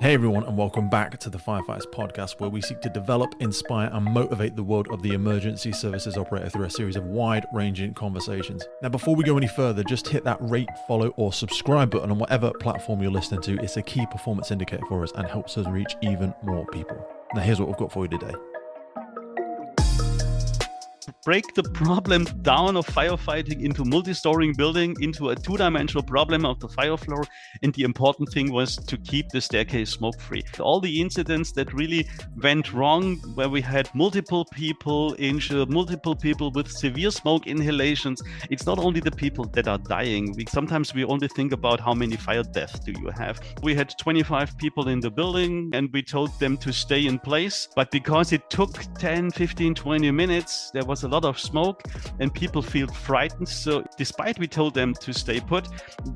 Hey everyone, and welcome back to the Firefighters podcast, where we seek to develop, inspire, and motivate the world of the emergency services operator through a series of wide-ranging conversations. Now, before we go any further, just hit that rate, follow, or subscribe button on whatever platform you're listening to. It's a key performance indicator for us and helps us reach even more people. Now, here's what we've got for you today. Break the problem down of firefighting into multi-story building, into a two-dimensional problem of the fire floor. And the important thing was to keep the staircase smoke-free. All the incidents that really went wrong, where we had multiple people injured, multiple people with severe smoke inhalations, it's not only the people that are dying. Sometimes we only think about how many fire deaths do you have. We had 25 people in the building and we told them to stay in place. But because it took 10, 15, 20 minutes, there was a lot of smoke and people feel frightened. So despite we told them to stay put,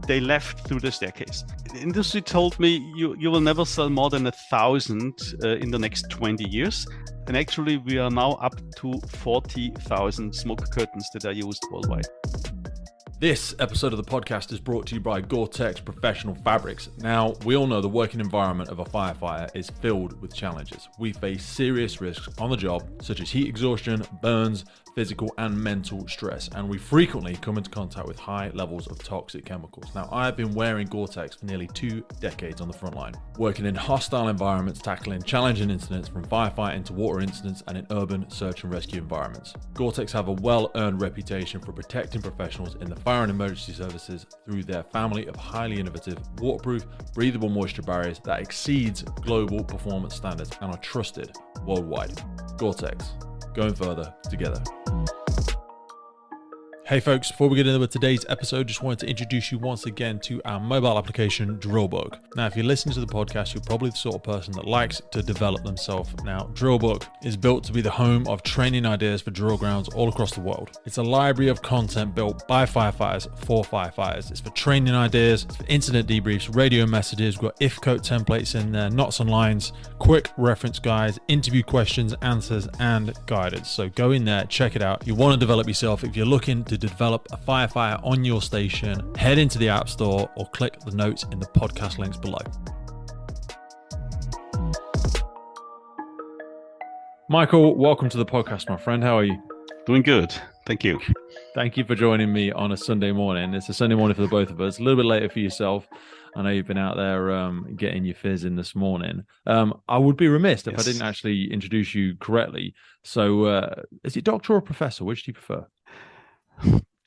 they left through the staircase. The industry told me you will never sell more than 1,000 in the next 20 years. And actually we are now up to 40,000 smoke curtains that are used worldwide. This episode of the podcast is brought to you by Gore-Tex Professional Fabrics. Now, we all know the working environment of a firefighter is filled with challenges. We face serious risks on the job, such as heat exhaustion, burns, physical and mental stress, and we frequently come into contact with high levels of toxic chemicals. Now, I have been wearing Gore-Tex for nearly 2 decades on the front line, working in hostile environments, tackling challenging incidents from firefighting to water incidents and in urban search and rescue environments. Gore-Tex have a well-earned reputation for protecting professionals in the fire and emergency services through their family of highly innovative, waterproof, breathable moisture barriers that exceeds global performance standards and are trusted worldwide. Gore-Tex, going further together. Hey folks, before we get into today's episode, just wanted to introduce you once again to our mobile application, Drillbook. Now, if you listen to the podcast, you're probably the sort of person that likes to develop themselves. Now, Drillbook is built to be the home of training ideas for drill grounds all across the world. It's a library of content built by firefighters for firefighters. It's for training ideas, it's for incident debriefs, radio messages. We've got if code templates in there, knots and lines, quick reference guides, interview questions, answers, and guidance. So go in there, check it out. You want to develop yourself. If you're looking to develop a firefighter on your station, head into the App Store or click the notes in the podcast links below. Michael, welcome to the podcast, my friend. How are you? Doing good. Thank you. Thank you for joining me on a Sunday morning. It's a Sunday morning for the both of us, a little bit later for yourself. I know you've been out there getting your fizz in this morning. I would be remiss if I didn't actually introduce you correctly. So is it doctor or professor? Which do you prefer?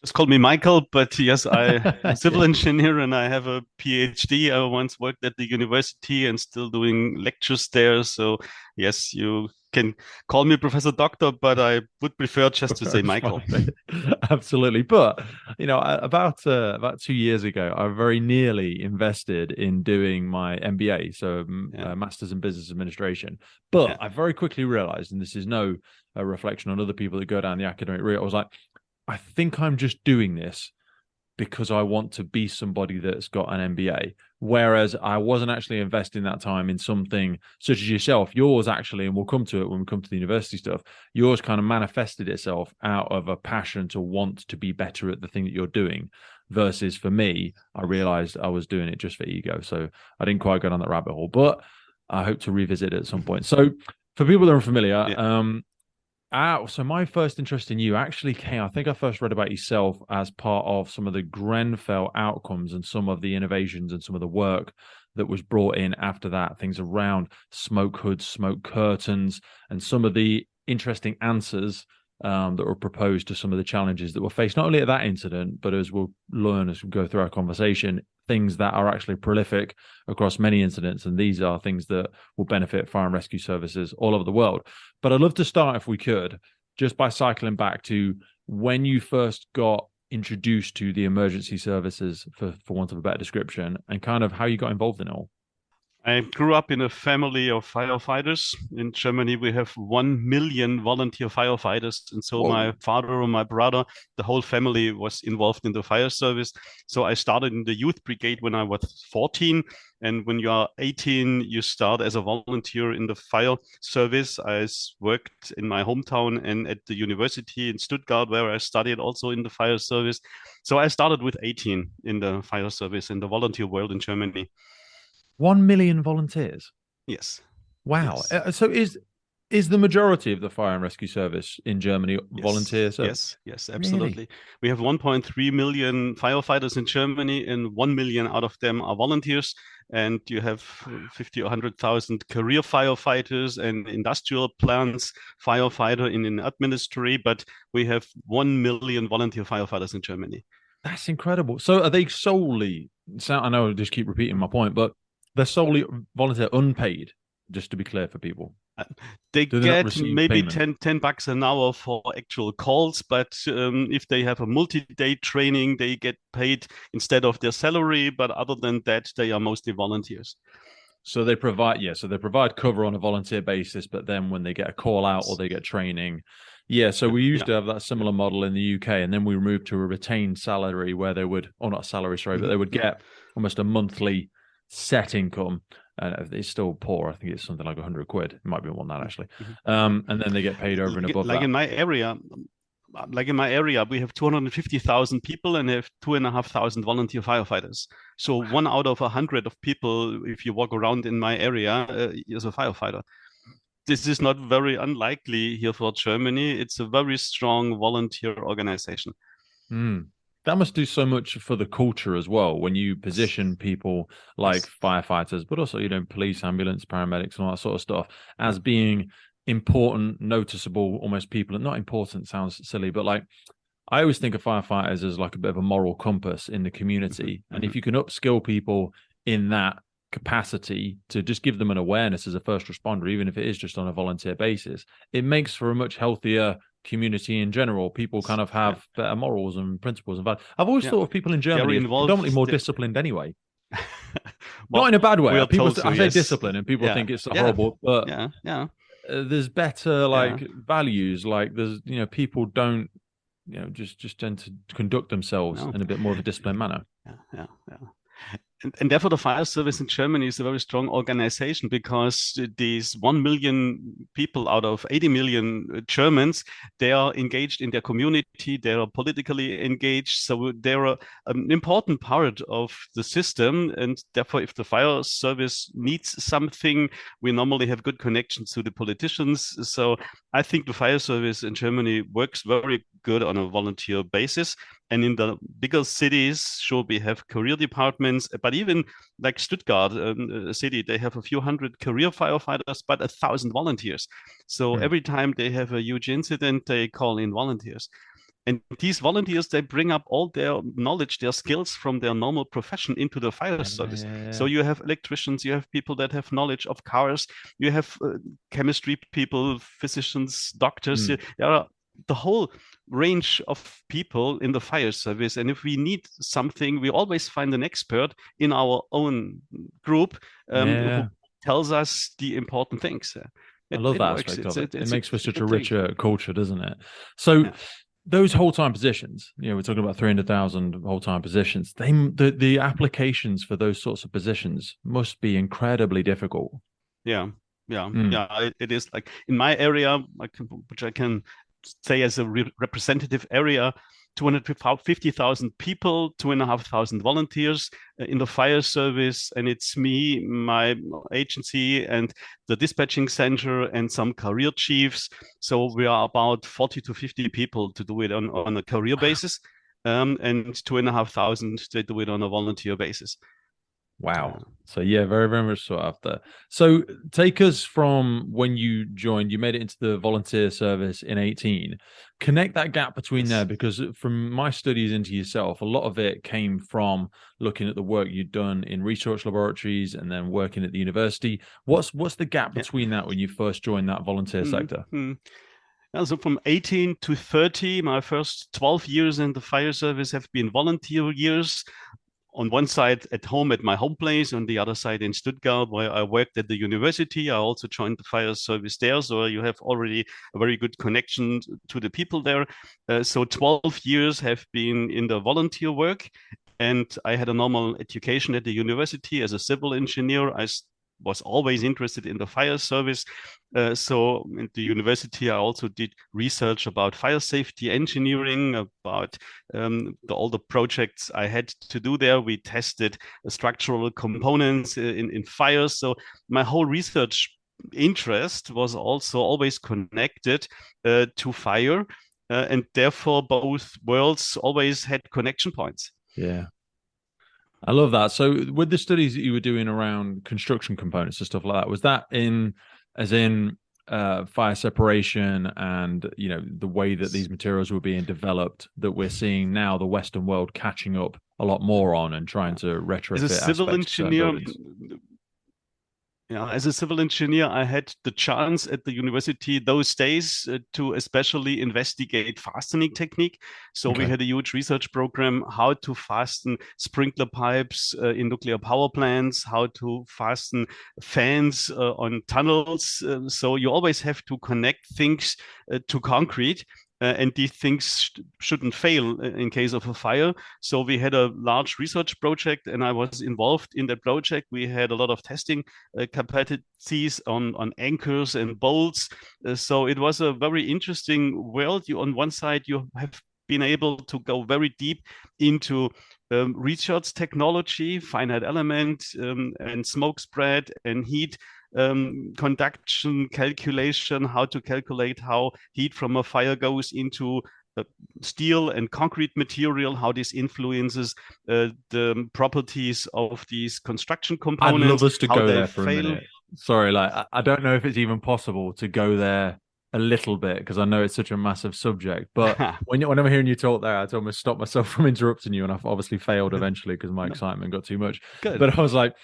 Just call me Michael, but yes, I'm a civil engineer and I have a PhD. I once worked at the university and still doing lectures there. So yes, you can call me Professor Doctor, but I would prefer just to say Michael. Absolutely. But, you know, about 2 years ago, I very nearly invested in doing my MBA, so Masters in Business Administration. But I very quickly realized, and this is no reflection on other people that go down the academic route, I was like, I think I'm just doing this because I want to be somebody that's got an MBA. Whereas I wasn't actually investing that time in something such as yourself. Yours actually, and we'll come to it when we come to the university stuff, yours kind of manifested itself out of a passion to want to be better at the thing that you're doing. Versus for me, I realized I was doing it just for ego. So I didn't quite go down that rabbit hole, but I hope to revisit it at some point. So for people that are unfamiliar, so my first interest in you actually came, I think I first read about yourself as part of some of the Grenfell outcomes and some of the innovations and some of the work that was brought in after that, things around smoke hoods, smoke curtains, and some of the interesting answers that were proposed to some of the challenges that were faced, not only at that incident, but as we'll learn as we go through our conversation, things that are actually prolific across many incidents. And these are things that will benefit fire and rescue services all over the world. But I'd love to start, if we could, just by cycling back to when you first got introduced to the emergency services, for want of a better description, and kind of how you got involved in it all. I grew up in a family of firefighters. In Germany, we have 1 million volunteer firefighters. And so my father and my brother, the whole family was involved in the fire service. So I started in the youth brigade when I was 14. And when you are 18, you start as a volunteer in the fire service. I worked in my hometown and at the University in Stuttgart, where I studied also in the fire service. So I started with 18 in the fire service in the volunteer world in Germany. 1 million volunteers. Yes. Wow. Yes. So is the majority of the fire and rescue service in Germany Yes, volunteer service? yes, Really? absolutely. We have 1.3 million firefighters in Germany, and 1 million out of them are volunteers. And you have 50 or 100,000 career firefighters and industrial plants firefighter in an administry, but we have 1 million volunteer firefighters in Germany. That's incredible. So are they solely, so I know I just keep repeating my point, but they're solely volunteer unpaid, just to be clear for people. Uh, They Do they not get receive maybe payment? 10 bucks an hour for actual calls, but if they have a multi-day training, they get paid instead of their salary. But other than that, they are mostly volunteers. So they provide, yeah, so they provide cover on a volunteer basis, but then when they get a call out or Yes. they get training, yeah. So Yeah, we used yeah. to have that similar model in the UK, and then we moved to a retained salary where they would, or not salary, sorry, but they would get almost a monthly set income. And it's still poor. I think it's something like 100 quid. It might be more than that actually. And then they get paid over and above Like that. in my area, we have 250,000 people and have 2,500 volunteer firefighters. So 1 out of 100 of people, if you walk around in my area, is a firefighter. This is not very unlikely here for Germany. It's a very strong volunteer organization. Mm. That must do so much for the culture as well when you Yes. position people like Yes. firefighters, but also, police, ambulance, paramedics, and all that sort of stuff Yeah. as being important, noticeable, almost people. And not important sounds silly, but like I always think of firefighters as like a bit of a moral compass in the community. And if you can upskill people in that capacity to just give them an awareness as a first responder, even if it is just on a volunteer basis, it makes for a much healthier community in general. People kind of Yeah. have better morals and principles. And values. I've always Yeah. thought of people in They're Germany as predominantly involved. more disciplined anyway. Not Well, in a bad we way. are People, told so, I say yes. discipline, and people Yeah. think it's a Yeah. horrible, but Yeah. Yeah. there's better Yeah. like values. Like there's, people don't, just tend to conduct themselves No. in a bit more of a disciplined manner. Yeah. Yeah. Yeah. And therefore, the fire service in Germany is a very strong organization because these 1 million people out of 80 million Germans, they are engaged in their community, they are politically engaged. So they're an important part of the system. And therefore, if the fire service needs something, we normally have good connections to the politicians. So I think the fire service in Germany works very good on a volunteer basis. And in the bigger cities, sure, we have career departments, but even like Stuttgart, a city, they have a few hundred career firefighters, but 1,000 volunteers. So every time they have a huge incident, they call in volunteers. And these volunteers, they bring up all their knowledge, their skills from their normal profession into the fire service. So you have electricians, you have people that have knowledge of cars, you have chemistry people, physicians, doctors. There are the whole range of people in the fire service. And if we need something, we always find an expert in our own group who tells us the important things. I love It that works. aspect of it. It It's makes for a such a good thing. richer culture, doesn't it? So Yeah. those whole-time positions, we're talking about 300,000 whole-time positions. The applications for those sorts of positions must be incredibly difficult. Yeah. It is like in my area, which I can say as a representative area, 250,000 people, 2,500 volunteers in the fire service. And it's me, my agency, and the dispatching center, and some career chiefs. So we are about 40 to 50 people to do it on a career basis. And 2,500, they do it on a volunteer basis. Wow. So yeah, very, very much sought after. So take us from when you joined, you made it into the volunteer service in 18. Connect that gap between there, because from my studies into yourself, a lot of it came from looking at the work you'd done in research laboratories and then working at the university. What's the gap between that when you first joined that volunteer sector? So from 18 to 30, my first 12 years in the fire service have been volunteer years. On one side at home at my home place, on the other side in Stuttgart, where I worked at the university. I also joined the fire service there. So you have already a very good connection to the people there. So 12 years have been in the volunteer work. And I had a normal education at the university as a civil engineer. I was always interested in the fire service. So at the university, I also did research about fire safety engineering, about all the projects I had to do there. We tested structural components in fires. So my whole research interest was also always connected to fire. And therefore, both worlds always had connection points. Yeah. I love that. So with the studies that you were doing around construction components and stuff like that, was that as in fire separation and, you know, the way that these materials were being developed that we're seeing now the Western world catching up a lot more on and trying to retrofit as a civil engineer? Yeah, as a civil engineer, I had the chance at the university those days to especially investigate fastening technique. So we had a huge research program, how to fasten sprinkler pipes in nuclear power plants, how to fasten fans on tunnels. So you always have to connect things to concrete. And these things shouldn't fail in case of a fire. So we had a large research project, and I was involved in that project. We had a lot of testing capacities on anchors and bolts. So it was a very interesting world. On one side, you have been able to go very deep into research technology, finite element, and smoke spread and heat conduction calculation, how to calculate how heat from a fire goes into steel and concrete material, how this influences the properties of these construction components. I'd love us to go there for a minute. Sorry, like I don't know if it's even possible to go there a little bit because I know it's such a massive subject. But when I'm hearing you talk there, I told me to stop myself from interrupting you, and I've obviously failed eventually because my excitement got too much. Good. But I was like,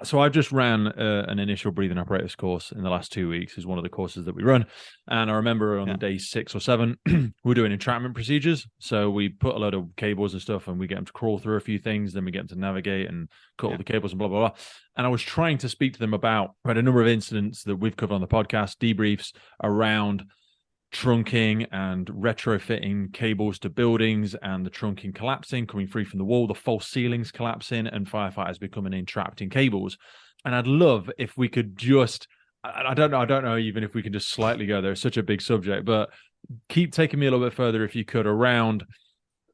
so I just ran an initial breathing apparatus course in the last 2 weeks. Is one of the courses that we run, and I remember on day 6 or 7 we're doing entrapment procedures. So we put a load of cables and stuff, and we get them to crawl through a few things. Then we get them to navigate and cut all the cables and blah blah blah. And I was trying to speak to them about we had a number of incidents that we've covered on the podcast, debriefs around trunking and retrofitting cables to buildings and the trunking collapsing, coming free from the wall, the false ceilings collapsing, and firefighters becoming entrapped in cables. And I'd love if we could just, I don't know even if we can just slightly go there. It's such a big subject, but keep taking me a little bit further if you could around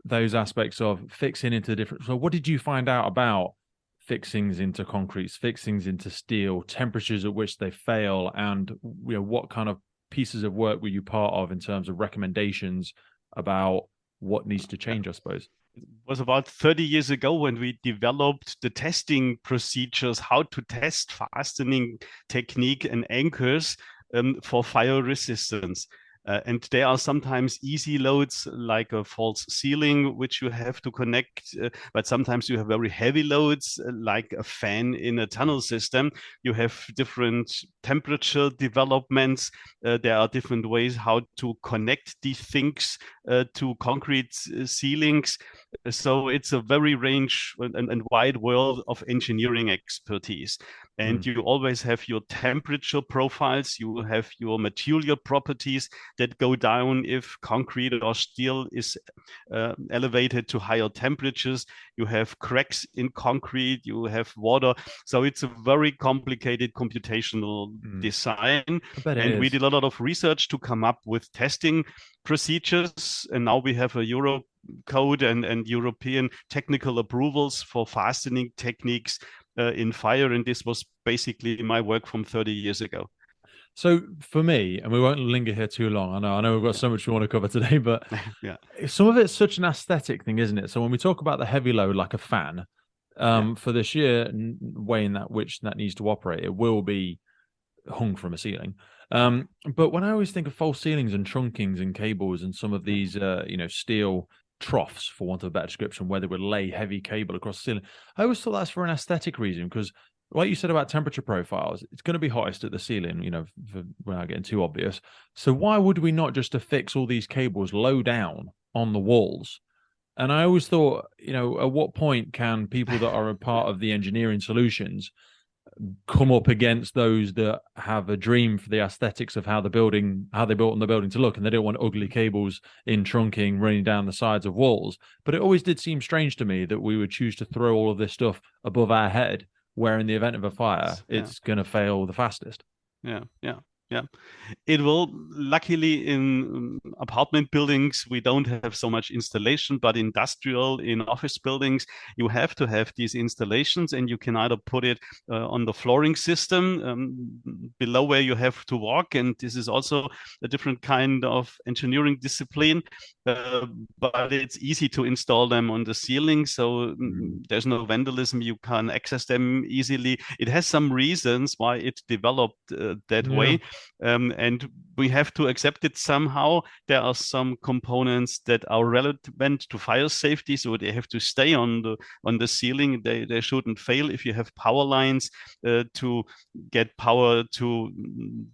those aspects of fixing into different. So what did you find out about fixings into concretes, fixings into steel, temperatures at which they fail, and what kind of pieces of work were you part of in terms of recommendations about what needs to change, I suppose? It was about 30 years ago when we developed the testing procedures, how to test fastening technique and anchors for fire resistance. And there are sometimes easy loads like a false ceiling, which you have to connect, but sometimes you have very heavy loads like a fan in a tunnel system. You have different temperature developments. There are different ways how to connect these things to concrete ceilings. So it's a very range and wide world of engineering expertise. And you always have your temperature profiles, you have your material properties that go down if concrete or steel is elevated to higher temperatures. You have cracks in concrete, you have water. So it's a very complicated computational design. And we did a lot of research to come up with testing procedures. And now we have a Euro code and European technical approvals for fastening techniques in fire, and this was basically my work from 30 years ago. So for me, and we won't linger here too long, I know we've got so much we want to cover today, but some of it's such an aesthetic thing, isn't it? So when we talk about the heavy load like a fan, for the sheer way in that which that needs to operate, it will be hung from a ceiling. But when I always think of false ceilings and trunkings and cables and some of these steel troughs, for want of a better description, where they would lay heavy cable across the ceiling, I always thought that's for an aesthetic reason, because like you said about temperature profiles, it's going to be hottest at the ceiling, without getting too obvious. So why would we not just affix all these cables low down on the walls? And I always thought, at what point can people that are a part of the engineering solutions come up against those that have a dream for the aesthetics of how they built on the building to look, and they don't want ugly cables in trunking running down the sides of walls. But it always did seem strange to me that we would choose to throw all of this stuff above our head where in the event of a fire, Yeah. it's going to fail the fastest. Yeah. Yeah. Yeah. It will, luckily, in apartment buildings, we don't have so much installation, but industrial, in office buildings, you have to have these installations, and you can either put it on the flooring system below where you have to walk. And this is also a different kind of engineering discipline, but it's easy to install them on the ceiling. So there's no vandalism. You can access them easily. It has some reasons why it developed that way. And we have to accept it somehow. There are some components that are relevant to fire safety, so they have to stay on the ceiling. They shouldn't fail. If you have power lines to get power to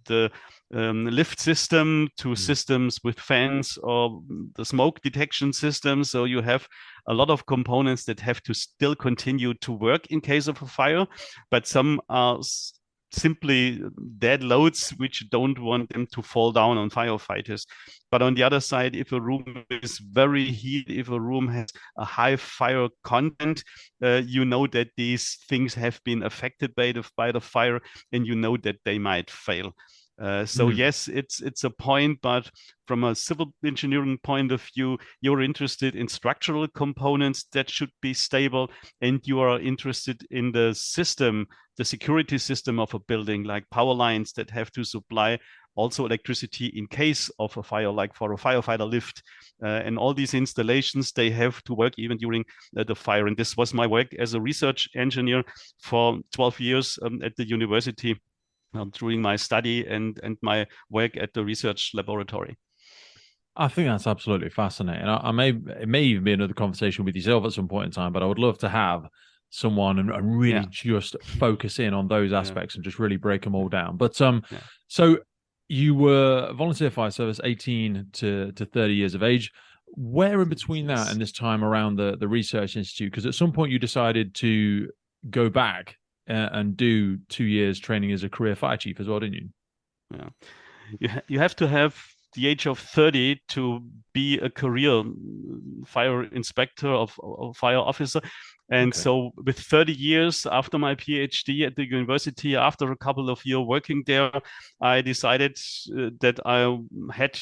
the lift system, to systems with fans, or the smoke detection system, so you have a lot of components that have to still continue to work in case of a fire, but some are simply dead loads which don't want them to fall down on firefighters. But on the other side, if a room is very heated, if a room has a high fire content, you know that these things have been affected by the fire, and you know that they might fail. So yes, it's a point, but from a civil engineering point of view, you're interested in structural components that should be stable, and you are interested in the system, the security system of a building, like power lines that have to supply also electricity in case of a fire, like for a firefighter lift. And all these installations, they have to work even during the fire. And this was my work as a research engineer for 12 years at the university, during my study and my work at the research laboratory. I think that's absolutely fascinating. It may even be another conversation with yourself at some point in time, but I would love to have someone and really just focus in on those aspects and just really break them all down. But so you were a volunteer fire service, 18 to 30 years of age. Where in between that and this time around the research institute? Because at some point you decided to go back and do 2 years training as a career fire chief as well, didn't you? Yeah, you have to have the age of 30 to be a career fire inspector or fire officer. And so with 30 years after my PhD at the university, after a couple of years working there, I decided that I had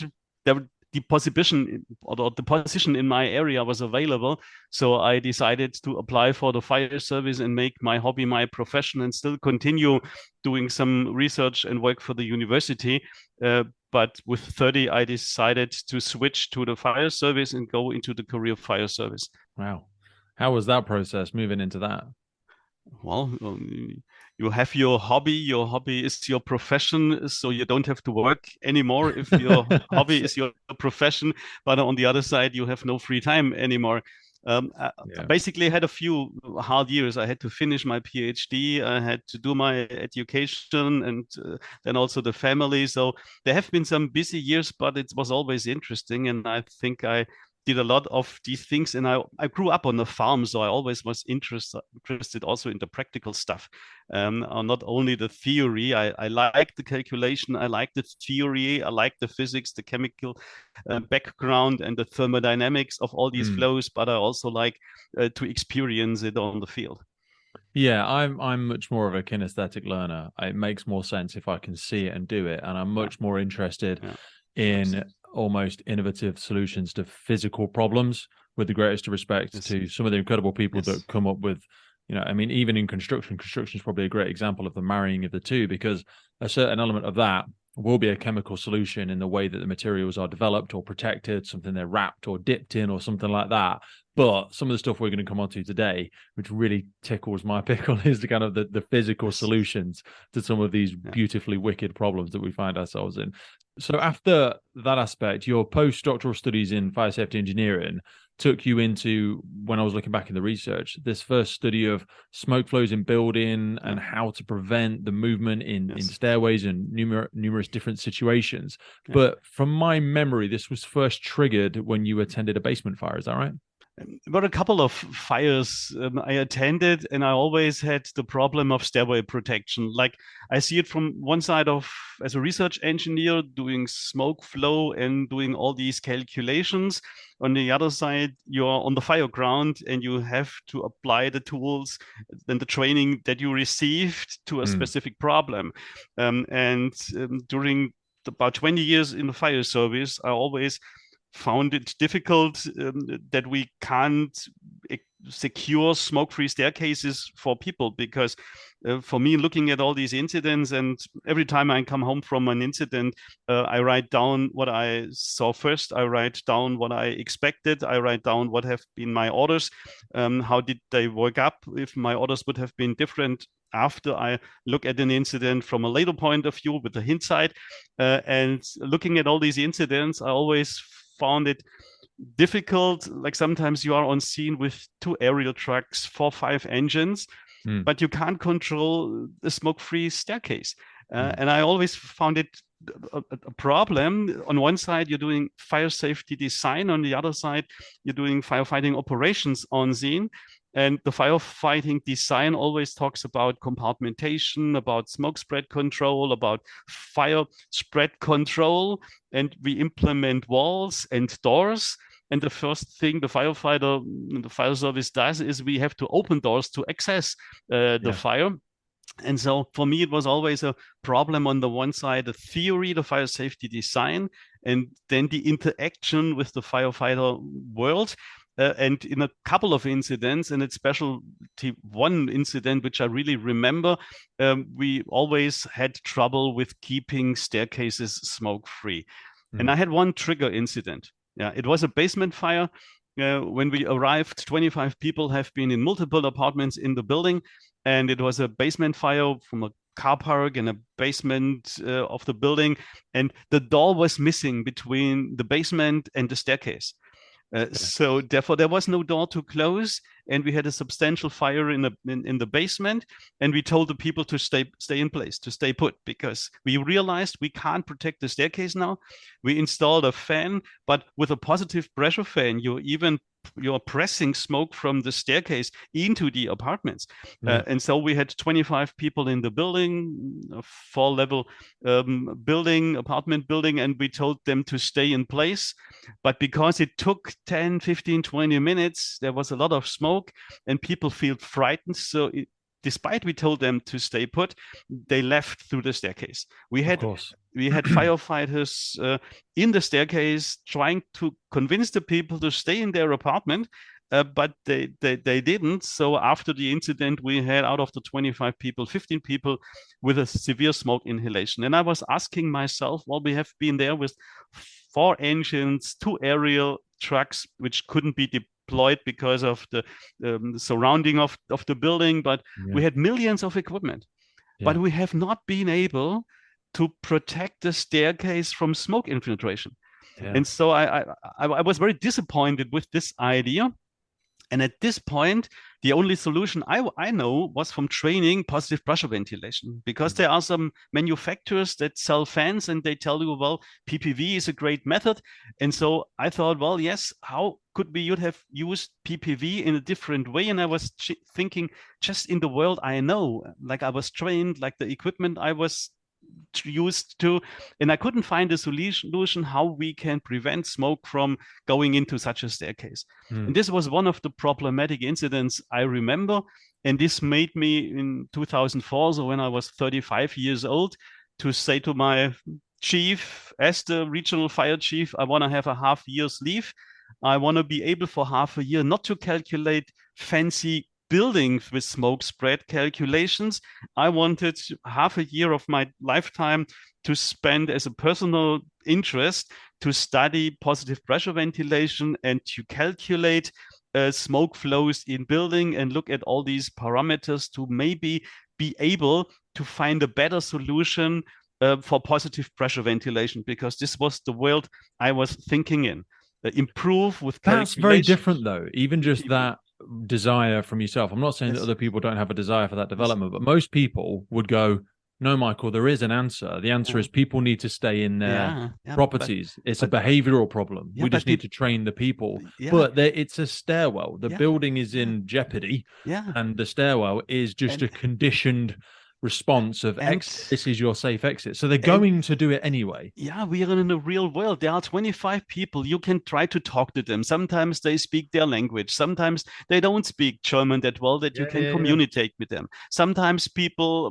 the position or the position in my area was available. So I decided to apply for the fire service and make my hobby my profession, and still continue doing some research and work for the university. But with 30, I decided to switch to the fire service and go into the career fire service. Wow. How was that process moving into that? Well, you have your hobby is your profession, so you don't have to work anymore if your hobby is your profession. But on the other side, you have no free time anymore. I basically had a few hard years. I had to finish my PhD, I had to do my education, and then also the family. So there have been some busy years, but it was always interesting. And I think I did a lot of these things, and I grew up on a farm, so I always was interested also in the practical stuff, not only the theory. I like the calculation, I like the theory, I like the physics, the chemical background, and the thermodynamics of all these flows, but I also like to experience it on the field. Yeah, I'm much more of a kinesthetic learner. It makes more sense if I can see it and do it, and I'm much more interested in almost innovative solutions to physical problems, with the greatest respect to some of the incredible people that come up with, I mean, even in construction is probably a great example of the marrying of the two, because a certain element of that will be a chemical solution in the way that the materials are developed or protected, something they're wrapped or dipped in or something like that. But some of the stuff we're going to come on to today, which really tickles my pickle, is the kind of the physical solutions to some of these beautifully wicked problems that we find ourselves in. So after that aspect, your postdoctoral studies in fire safety engineering took you into, when I was looking back in the research, this first study of smoke flows in building and how to prevent the movement in stairways and numerous different situations. But from my memory, this was first triggered when you attended a basement fire. Is that right? There were a couple of fires I attended, and I always had the problem of stairway protection. Like I see it from one side of as a research engineer doing smoke flow and doing all these calculations. On the other side, you're on the fire ground and you have to apply the tools and the training that you received to a specific problem. During about 20 years in the fire service, I always found it difficult that we can't secure smoke-free staircases for people, because for me, looking at all these incidents, and every time I come home from an incident, I write down what I saw first, I write down what I expected, I write down what have been my orders, how did they work up, if my orders would have been different after I look at an incident from a later point of view with the hindsight. And looking at all these incidents, I always found it difficult. Like sometimes you are on scene with 2 aerial trucks, 4, 5 engines, but you can't control the smoke-free staircase. And I always found it a problem. On one side, you're doing fire safety design. On the other side, you're doing firefighting operations on scene. And the firefighting design always talks about compartmentation, about smoke spread control, about fire spread control. And we implement walls and doors. And the first thing the firefighter, the fire service does is we have to open doors to access the fire. And so for me, it was always a problem on the one side, the theory, the fire safety design, and then the interaction with the firefighter world. And in a couple of incidents, and especially one incident which I really remember, we always had trouble with keeping staircases smoke-free. And I had one trigger incident. Yeah, it was a basement fire. When we arrived, 25 people have been in multiple apartments in the building, and it was a basement fire from a car park in a basement of the building, and the door was missing between the basement and the staircase. So therefore, there was no door to close, and we had a substantial fire in the basement. And we told the people to stay in place, to stay put, because we realized we can't protect the staircase now. We installed a fan, but with a positive pressure fan, you're pressing smoke from the staircase into the apartments. And so we had 25 people in the building, a 4-level apartment building, and we told them to stay in place. But because it took 10, 15, 20 minutes, there was a lot of smoke and people feel frightened. So despite we told them to stay put, they left through the staircase. We had firefighters in the staircase trying to convince the people to stay in their apartment, but they didn't. So after the incident, we had out of the 25 people, 15 people with a severe smoke inhalation. And I was asking myself, well, we have been there with 4 engines, 2 aerial trucks, which couldn't be deployed because of the surrounding of the building, but we had millions of equipment, but we have not been able to protect the staircase from smoke infiltration. And so I was very disappointed with this idea. And at this point, the only solution I know was from training positive pressure ventilation, because there are some manufacturers that sell fans and they tell you, well, PPV is a great method. And so I thought, well, yes, how could we have used PPV in a different way? And I was thinking, just in the world I know, like I was trained, like the equipment I was used to, and I couldn't find a solution how we can prevent smoke from going into such a staircase. And this was one of the problematic incidents I remember. And this made me in 2004, so when I was 35 years old, to say to my chief, as the regional fire chief, I want to have a half year's leave. I want to be able for half a year not to calculate fancy buildings with smoke spread calculations. I wanted half a year of my lifetime to spend as a personal interest to study positive pressure ventilation and to calculate smoke flows in building and look at all these parameters to maybe be able to find a better solution for positive pressure ventilation, because this was the world I was thinking in. Improve with calculation. That's very different though, even just that desire from yourself. I'm not saying that other people don't have a desire for that development, but most people would go, no, Michael, there is an answer. The answer is people need to stay in their properties. It's a behavioral problem. We just need to train the people. But it's a stairwell. The building is in jeopardy. And the stairwell is just a conditioned response of this is your safe exit. So they're going to do it anyway. Yeah, we are in the real world. There are 25 people. You can try to talk to them. Sometimes they speak their language. Sometimes they don't speak German that well that you can communicate with them. Sometimes people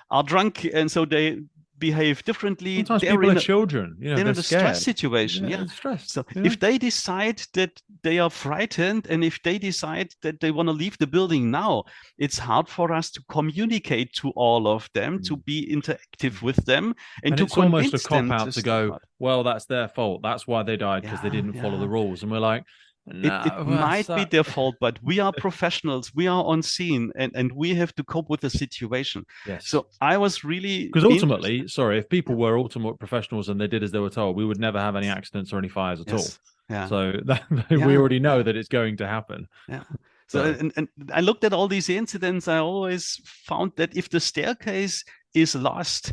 are drunk and so they behave differently. Sometimes people are children. They're in a stress situation. Stress. So if they decide that they are frightened and if they decide that they want to leave the building now, it's hard for us to communicate to all of them, to be interactive with them, and to it's convince almost a cop-out to go, well, that's their fault. That's why they died, because they didn't follow the rules. And we're like, no, it might be their fault, but we are professionals. We are on scene, and we have to cope with the situation. Yes. So I was really, because ultimately, if people were ultimate professionals and they did as they were told, we would never have any accidents or any fires at all. Yeah. So we already know that it's going to happen. Yeah. So and I looked at all these incidents. I always found that if the staircase is lost,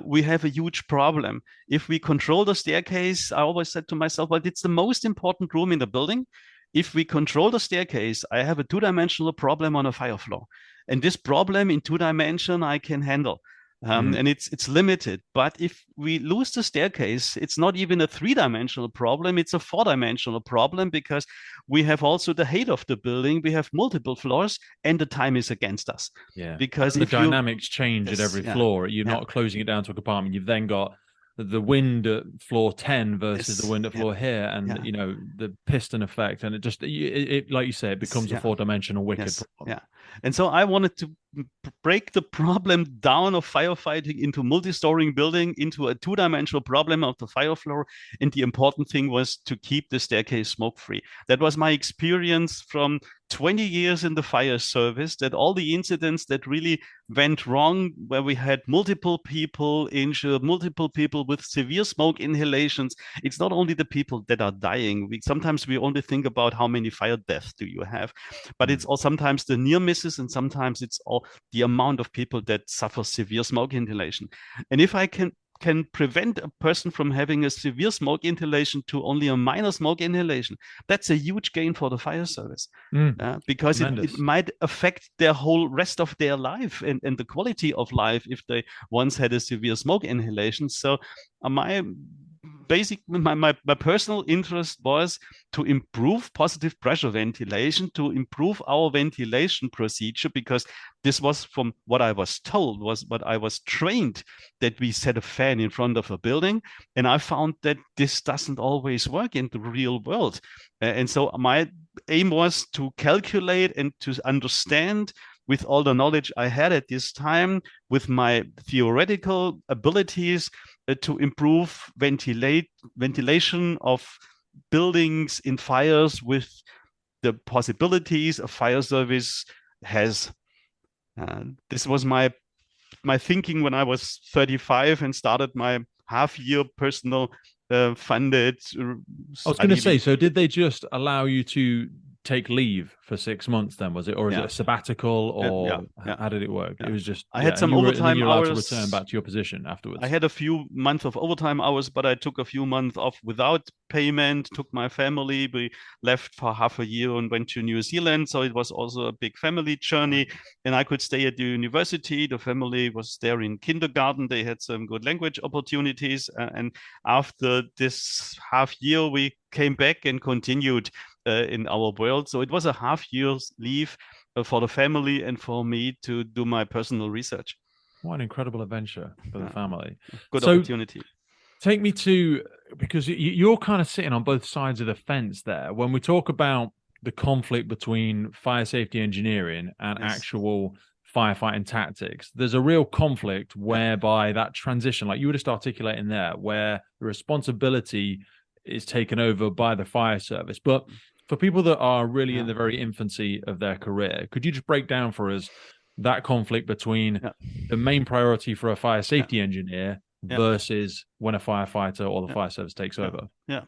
we have a huge problem. If we control the staircase, I always said to myself, well, it's the most important room in the building. If we control the staircase, I have a two-dimensional problem on a fire floor. And this problem in 2 dimensions I can handle. And it's limited. But if we lose the staircase, it's not even a 3-dimensional problem. It's a 4-dimensional problem, because we have also the height of the building. We have multiple floors and the time is against us. Yeah. Because the dynamics change at every floor. You're not closing it down to a compartment. You've then got the wind at floor 10 versus the wind at floor here, and the piston effect, and it like you say, it becomes a 4-dimensional wicked problem. Yeah. And so I wanted to break the problem down of firefighting into multi-story building into a 2-dimensional problem of the fire floor. And the important thing was to keep the staircase smoke-free. That was my experience from 20 years in the fire service, that all the incidents that really went wrong, where we had multiple people injured, multiple people with severe smoke inhalations, it's not only the people that are dying. Sometimes we only think about how many fire deaths do you have, but it's all sometimes the near misses, and sometimes it's all the amount of people that suffer severe smoke inhalation. And if I can prevent a person from having a severe smoke inhalation to only a minor smoke inhalation, that's a huge gain for the fire service, because it might affect their whole rest of their life and the quality of life if they once had a severe smoke inhalation. So my personal interest was to improve positive pressure ventilation, to improve our ventilation procedure, because this was from what I was told, was what I was trained, that we set a fan in front of a building. And I found that this doesn't always work in the real world. And so my aim was to calculate and to understand, with all the knowledge I had at this time, with my theoretical abilities, to improve ventilation of buildings in fires with the possibilities a fire service has. This was my thinking when I was 35 and started my half-year personal funded I was going to say, so did they just allow you to take leave for 6 months then, was it? Or is it a sabbatical, or how did it work? It was just, I had some overtime allowed hours to return back to your position afterwards. I had a few months of overtime hours, but I took a few months off without payment, took my family. We left for half a year and went to New Zealand. So it was also a big family journey, and I could stay at the university. The family was there in kindergarten. They had some good language opportunities. And after this half year, we came back and continued in our world. So it was a half year's leave for the family and for me to do my personal research. What an incredible adventure for the family. Good opportunity. Take me to, because you're kind of sitting on both sides of the fence there. When we talk about the conflict between fire safety engineering and actual firefighting tactics, there's a real conflict whereby that transition, like you were just articulating there, where the responsibility is taken over by the fire service. But for people that are really in the very infancy of their career, could you just break down for us that conflict between the main priority for a fire safety engineer versus when a firefighter or the fire service takes over? Yeah.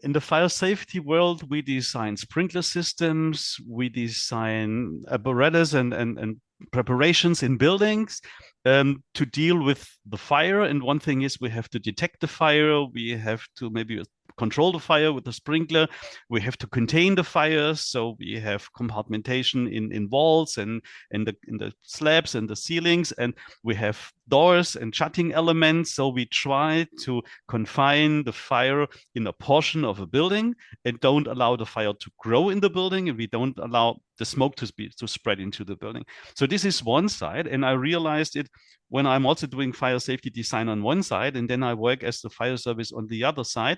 In the fire safety world, we design sprinkler systems, we design apparatus and preparations in buildings to deal with the fire. And one thing is we have to detect the fire. We have to maybe control the fire with the sprinkler. We have to contain the fires. So we have compartmentation in walls and in the slabs and the ceilings. And we have doors and shutting elements. So we try to confine the fire in a portion of a building and don't allow the fire to grow in the building. And we don't allow the smoke to spread into the building. So this is one side. And I realized it when I'm also doing fire safety design on one side, and then I work as the fire service on the other side.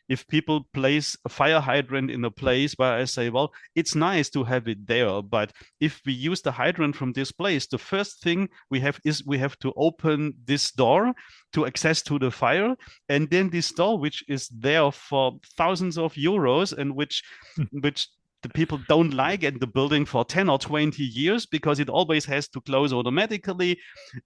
If people place a fire hydrant in a place where I say, well, it's nice to have it there, but if we use the hydrant from this place, the first thing we have to open this door to access to the fire. And then this door, which is there for thousands of euros and which the people don't like in the building for 10 or 20 years because it always has to close automatically.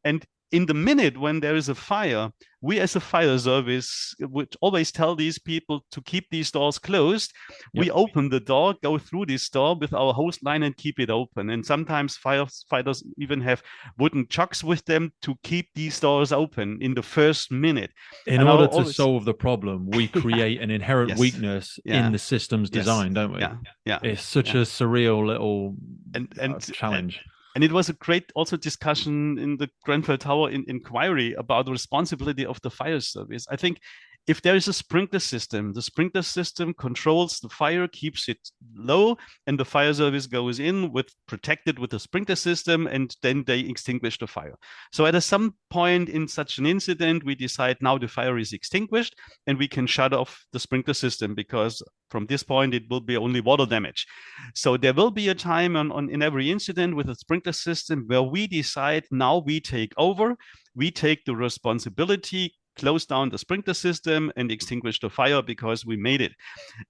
And in the minute when there is a fire, we as a fire service would always tell these people to keep these doors closed. Yep. We open the door, go through this door with our hose line and keep it open. And sometimes firefighters even have wooden chucks with them to keep these doors open in the first minute. In order to solve the problem, we create an inherent yes. weakness in the system's design, don't we? Yeah. It's such a surreal little challenge. And it was a great also discussion in the Grenfell Tower inquiry about the responsibility of the fire service. I think if there is a sprinkler system, the sprinkler system controls the fire, keeps it low, and the fire service goes in protected with the sprinkler system, and then they extinguish the fire. So at some point in such an incident, we decide now the fire is extinguished and we can shut off the sprinkler system because from this point, it will be only water damage. So there will be a time in every incident with a sprinkler system where we decide now we take over, we take the responsibility, close down the sprinkler system and extinguish the fire because we made it.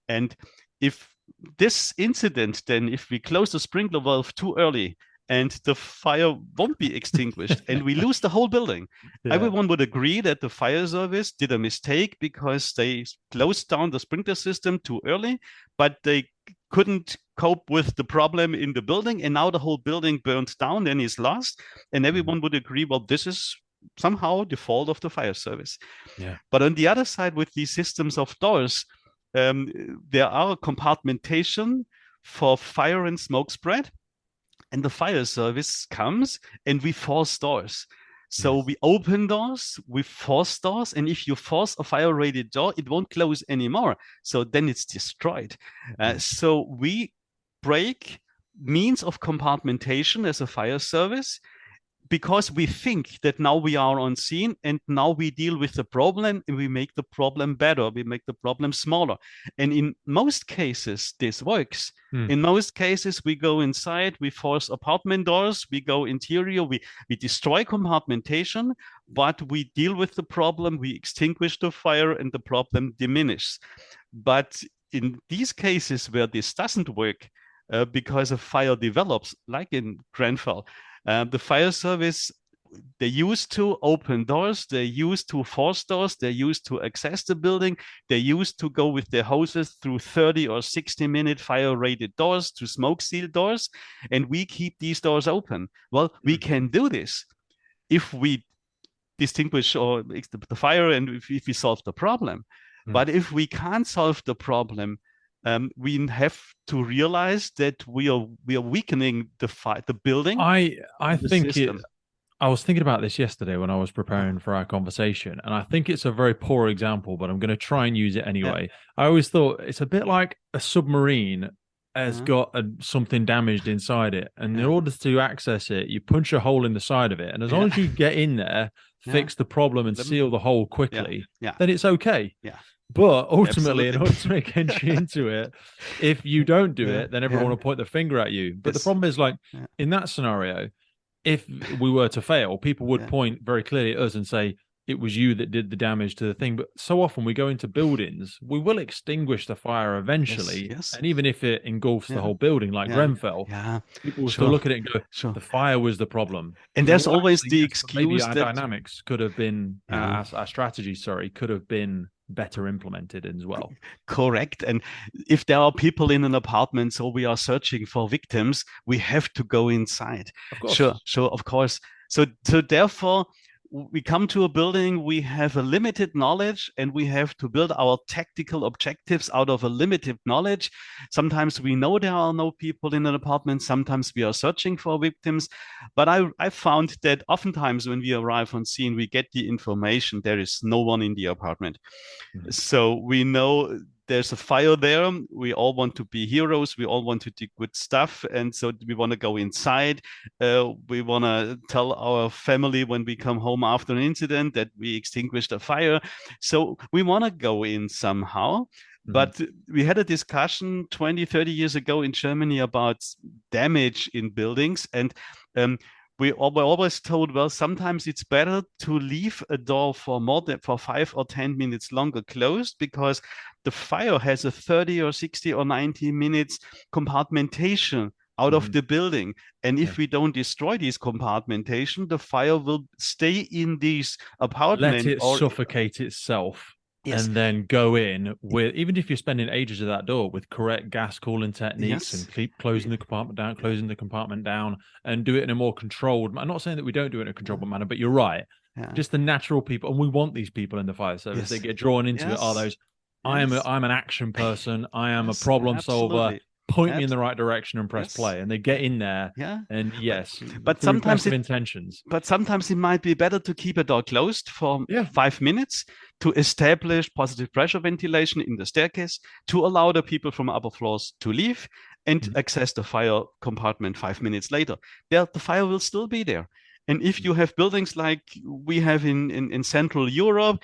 And if this incident, then if we close the sprinkler valve too early and the fire won't be extinguished and we lose the whole building, everyone would agree that the fire service did a mistake because they closed down the sprinkler system too early, but they couldn't cope with the problem in the building. And now the whole building burnt down and is lost. And everyone would agree, well, this is somehow the fault of the fire service. Yeah. But on the other side, with these systems of doors, there are compartmentation for fire and smoke spread, and the fire service comes and we force doors. So we open doors, we force doors, and if you force a fire-rated door, it won't close anymore. So then it's destroyed. So we break means of compartmentation as a fire service, because we think that now we are on scene and now we deal with the problem and we make the problem better, we make the problem smaller. And in most cases, this works. In most cases, we go inside, we force apartment doors, we go interior, we destroy compartmentation, but we deal with the problem, we extinguish the fire and the problem diminishes. But in these cases where this doesn't work, because a fire develops, like in Grenfell, the fire service, they used to open doors, they used to force doors, they used to access the building, they used to go with their hoses through 30 or 60-minute fire-rated doors to smoke-sealed doors, and we keep these doors open. Well, we can do this if we distinguish the fire and if we solve the problem. But if we can't solve the problem, we have to realize that we are weakening the building. I was thinking about this yesterday when I was preparing for our conversation, and I think it's a very poor example, but I'm going to try and use it anyway. I always thought it's a bit like a submarine has got something damaged inside it, and in order to access it, you punch a hole in the side of it, and as long as you get in there, fix the problem and seal the hole quickly, then it's okay. But ultimately, in order to make entry into it, if you don't do it, then everyone will point the finger at you. But the problem is, like, in that scenario, if we were to fail, people would point very clearly at us and say, it was you that did the damage to the thing. But so often we go into buildings, we will extinguish the fire eventually. And even if it engulfs the whole building, like Grenfell, people will still look at it and go, the fire was the problem. And there's always the excuse maybe our dynamics could have been, our strategy, could have been better implemented as well. Correct. And if there are people in an apartment, so we are searching for victims, we have to go inside. Of course. Sure, of course. So therefore, we come to a building, we have a limited knowledge, and we have to build our tactical objectives out of a limited knowledge. Sometimes we know there are no people in an apartment, sometimes we are searching for victims. But I found that oftentimes when we arrive on scene, we get the information there is no one in the apartment. Mm-hmm. So we know there's a fire there. We all want to be heroes. We all want to do good stuff. And so we want to go inside. We want to tell our family when we come home after an incident that we extinguished a fire. So we want to go in somehow. Mm-hmm. But we had a discussion 20, 30 years ago in Germany about damage in buildings. And we were always told, well, sometimes it's better to leave a door for 5 or 10 minutes longer closed, because the fire has a 30 or 60 or 90 minutes compartmentation out of the building. And if we don't destroy this compartmentation, the fire will stay in these apartments. Let it suffocate itself. Yes. And then go in with, even if you're spending ages at that door, with correct gas cooling techniques, and keep closing the compartment down, and do it in a more controlled. I'm not saying that we don't do it in a controlled manner, but you're right. Yeah. Just the natural people, and we want these people in the fire service. They get drawn into it. Are those? I'm an action person. I am a problem solver. Point me in the right direction and press play, and they get in there. And but sometimes intentions. But sometimes it might be better to keep a door closed for 5 minutes to establish positive pressure ventilation in the staircase, to allow the people from upper floors to leave and access the fire compartment 5 minutes later. The fire will still be there. And if you have buildings like we have in Central Europe,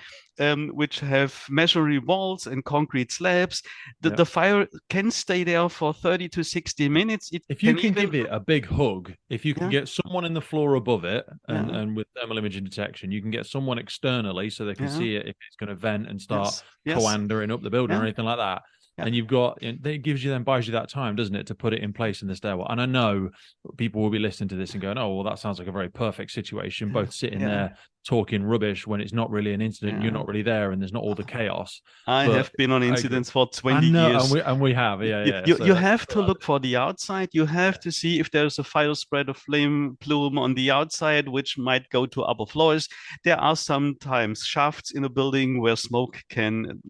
which have masonry walls and concrete slabs, the fire can stay there for 30 to 60 minutes. If you can give it a big hug, if you can get someone in the floor above it, and with thermal imaging detection, you can get someone externally so they can see it if it's going to vent and start coandering up the building or anything like that. And you've got, it buys you that time, doesn't it, to put it in place in the stairwell. And I know people will be listening to this and going, oh, well, that sounds like a very perfect situation, both sitting there talking rubbish when it's not really an incident, you're not really there, and there's not all the chaos. I have been on incidents for 20 years. And we have, You have to look for the outside. You have to see if there's a fire spread of flame plume on the outside, which might go to upper floors. There are sometimes shafts in a building where smoke can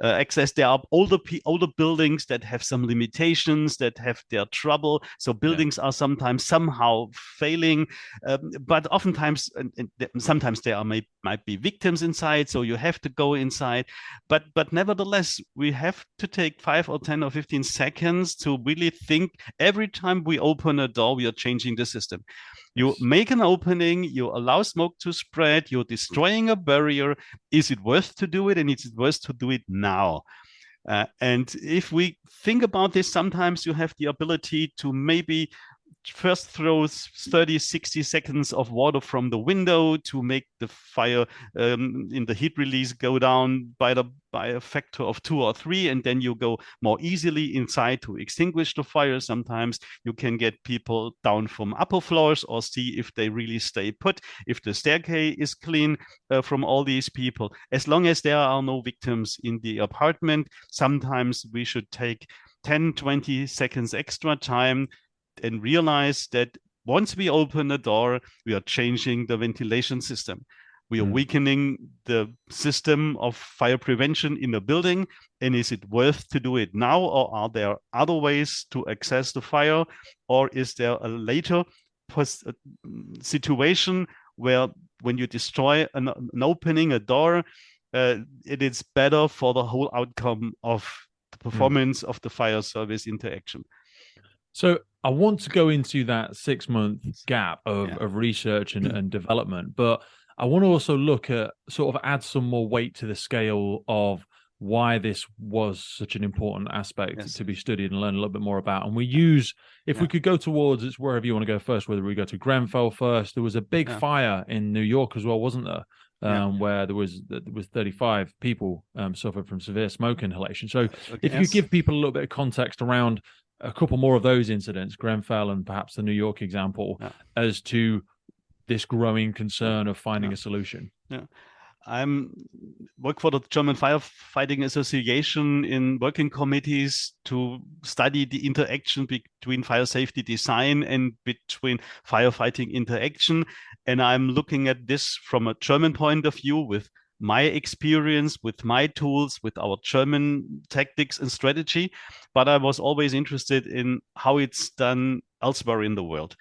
access. There are older buildings that have some limitations, that have their trouble. So buildings are sometimes somehow failing, but oftentimes, sometimes there might be victims inside, so you have to go inside. But nevertheless, we have to take 5 or 10 or 15 seconds to really think. Every time we open a door, we are changing the system. You make an opening, you allow smoke to spread, you're destroying a barrier. Is it worth to do it? And is it worth to do it now? And if we think about this, sometimes you have the ability to maybe first throw 30, 60 seconds of water from the window to make the fire in the heat release go down by a factor of 2 or 3, and then you go more easily inside to extinguish the fire. Sometimes you can get people down from upper floors, or see if they really stay put, if the staircase is clean from all these people. As long as there are no victims in the apartment, sometimes we should take 10, 20 seconds extra time and realize that once we open the door, we are changing the ventilation system. We are weakening the system of fire prevention in the building. And is it worth to do it now, or are there other ways to access the fire? Or is there a later situation where when you destroy an opening, a door, it is better for the whole outcome of the performance of the fire service interaction? So I want to go into that 6-month gap of research and development, but I want to also look at, sort of add some more weight to the scale of why this was such an important aspect to be studied and learn a little bit more about. And we use, if we could go towards, it's wherever you want to go first, whether we go to Grenfell first. There was a big fire in New York as well, wasn't there? Where there was 35 people suffered from severe smoke inhalation. So if you could give people a little bit of context around a couple more of those incidents, Grenfell and perhaps the New York example, as to this growing concern of finding a solution. I'm work for the German Firefighting Association in working committees to study the interaction between fire safety design and between firefighting interaction. And I'm looking at this from a German point of view with my experience, with my tools, with our German tactics and strategy. But I was always interested in how it's done elsewhere in the world.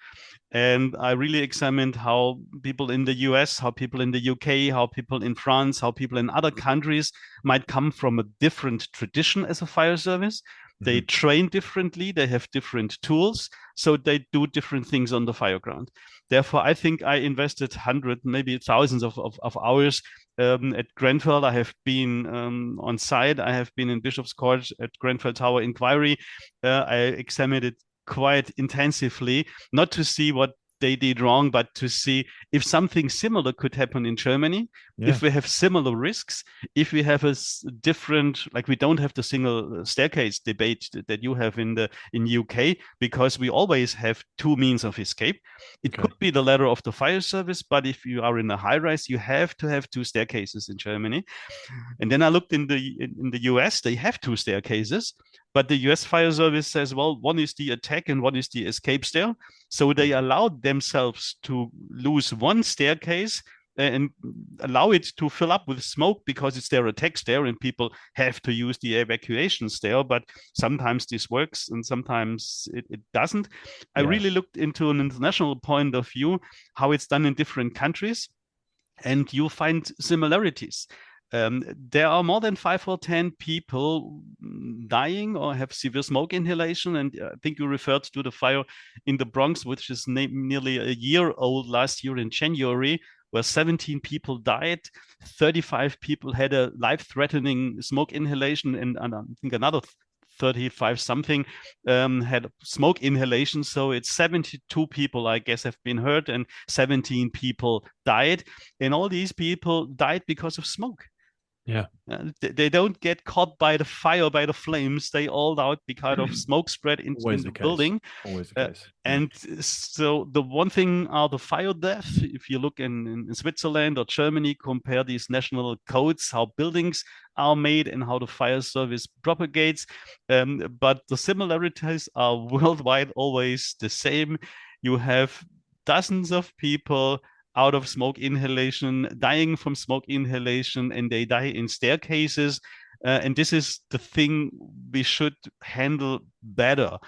And I really examined how people in the US, how people in the UK, how people in France, how people in other countries might come from a different tradition as a fire service. They train differently, they have different tools, so they do different things on the fire ground. Therefore, I think I invested hundreds, maybe thousands of hours at Grenfell. I have been on site. I have been in Bishop's Court at Grenfell Tower Inquiry. I examined it quite intensively, not to see what they did wrong, but to see if something similar could happen in Germany, if we have similar risks, if we have a different, like we don't have the single staircase debate that you have in UK, because we always have two means of escape. It could be the ladder of the fire service, but if you are in a high rise, you have to have two staircases in Germany. And then I looked in the US, they have two staircases, but the US Fire Service says, well, one is the attack and one is the escape stair. So they allowed themselves to lose one staircase and allow it to fill up with smoke because it's their attack stair and people have to use the evacuation stair. But sometimes this works and sometimes it doesn't. I really looked into an international point of view, how it's done in different countries, and you find similarities. There are more than 5 or 10 people dying or have severe smoke inhalation. And I think you referred to the fire in the Bronx, which is nearly a year old last year in January, where 17 people died. 35 people had a life-threatening smoke inhalation, and I think another 35 something had smoke inhalation. So it's 72 people, I guess, have been hurt and 17 people died. And all these people died because of smoke. They don't get caught by the fire, by the flames. They all died because of smoke spread into the building. Always the case. And so the one thing are the fire death. If you look in Switzerland or Germany, compare these national codes, how buildings are made and how the fire service propagates. But the similarities are worldwide always the same. You have dozens of people out of smoke inhalation, dying from smoke inhalation, and they die in staircases. And this is the thing we should handle better.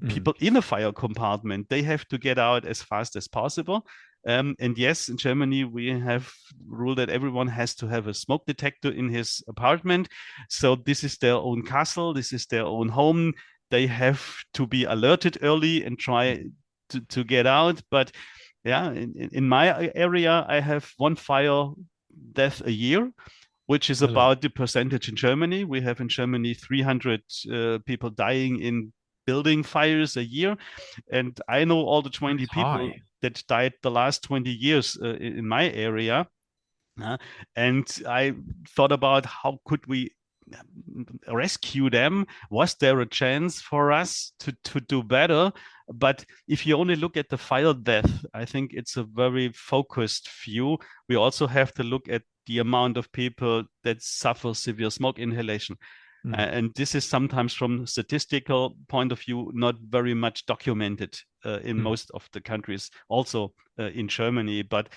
People in a fire compartment, they have to get out as fast as possible. And yes, in Germany, we have ruled that everyone has to have a smoke detector in his apartment. So this is their own castle. This is their own home. They have to be alerted early and try to get out. But yeah, in my area, I have one fire death a year, which is about the percentage in Germany. We have in Germany 300 people dying in building fires a year. And I know all the 20 people that died the last 20 years in my area. And I thought about how could we rescue them? Was there a chance for us to do better? But if you only look at the fire death, I think it's a very focused view. We also have to look at the amount of people that suffer severe smoke inhalation. And this is sometimes from statistical point of view, not very much documented in most of the countries, also in Germany. But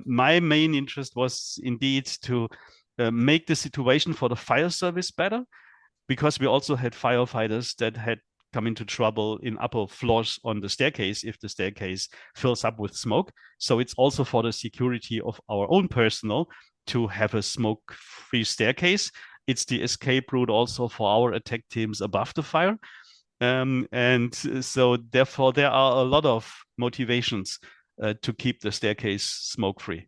my main interest was indeed to make the situation for the fire service better, because we also had firefighters that had come into trouble in upper floors on the staircase if the staircase fills up with smoke. So it's also for the security of our own personnel to have a smoke-free staircase. It's the escape route also for our attack teams above the fire. And so therefore there are a lot of motivations to keep the staircase smoke-free.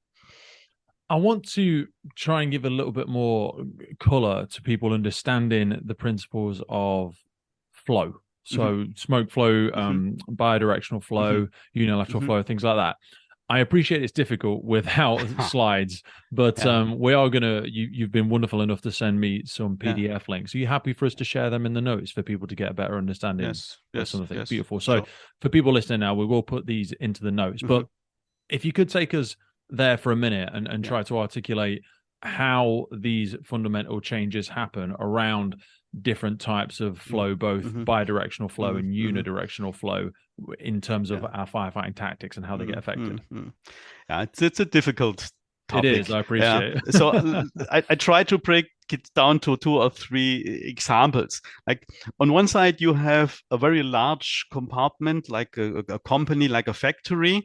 I want to try and give a little bit more color to people understanding the principles of flow. So smoke flow, bidirectional flow, unilateral flow, things like that. I appreciate it's difficult without slides, but we are going to, you've been wonderful enough to send me some PDF links. Are you happy for us to share them in the notes for people to get a better understanding of some of the things? Beautiful. So for people listening now, we will put these into the notes, but if you could take us there for a minute and try to articulate how these fundamental changes happen around different types of flow, both bidirectional flow and unidirectional flow, in terms of our firefighting tactics and how they get affected. Yeah, it's a difficult topic. It is, I appreciate it. So I try to break it down to 2 or 3 examples. Like on one side, you have a very large compartment, like a company, like a factory,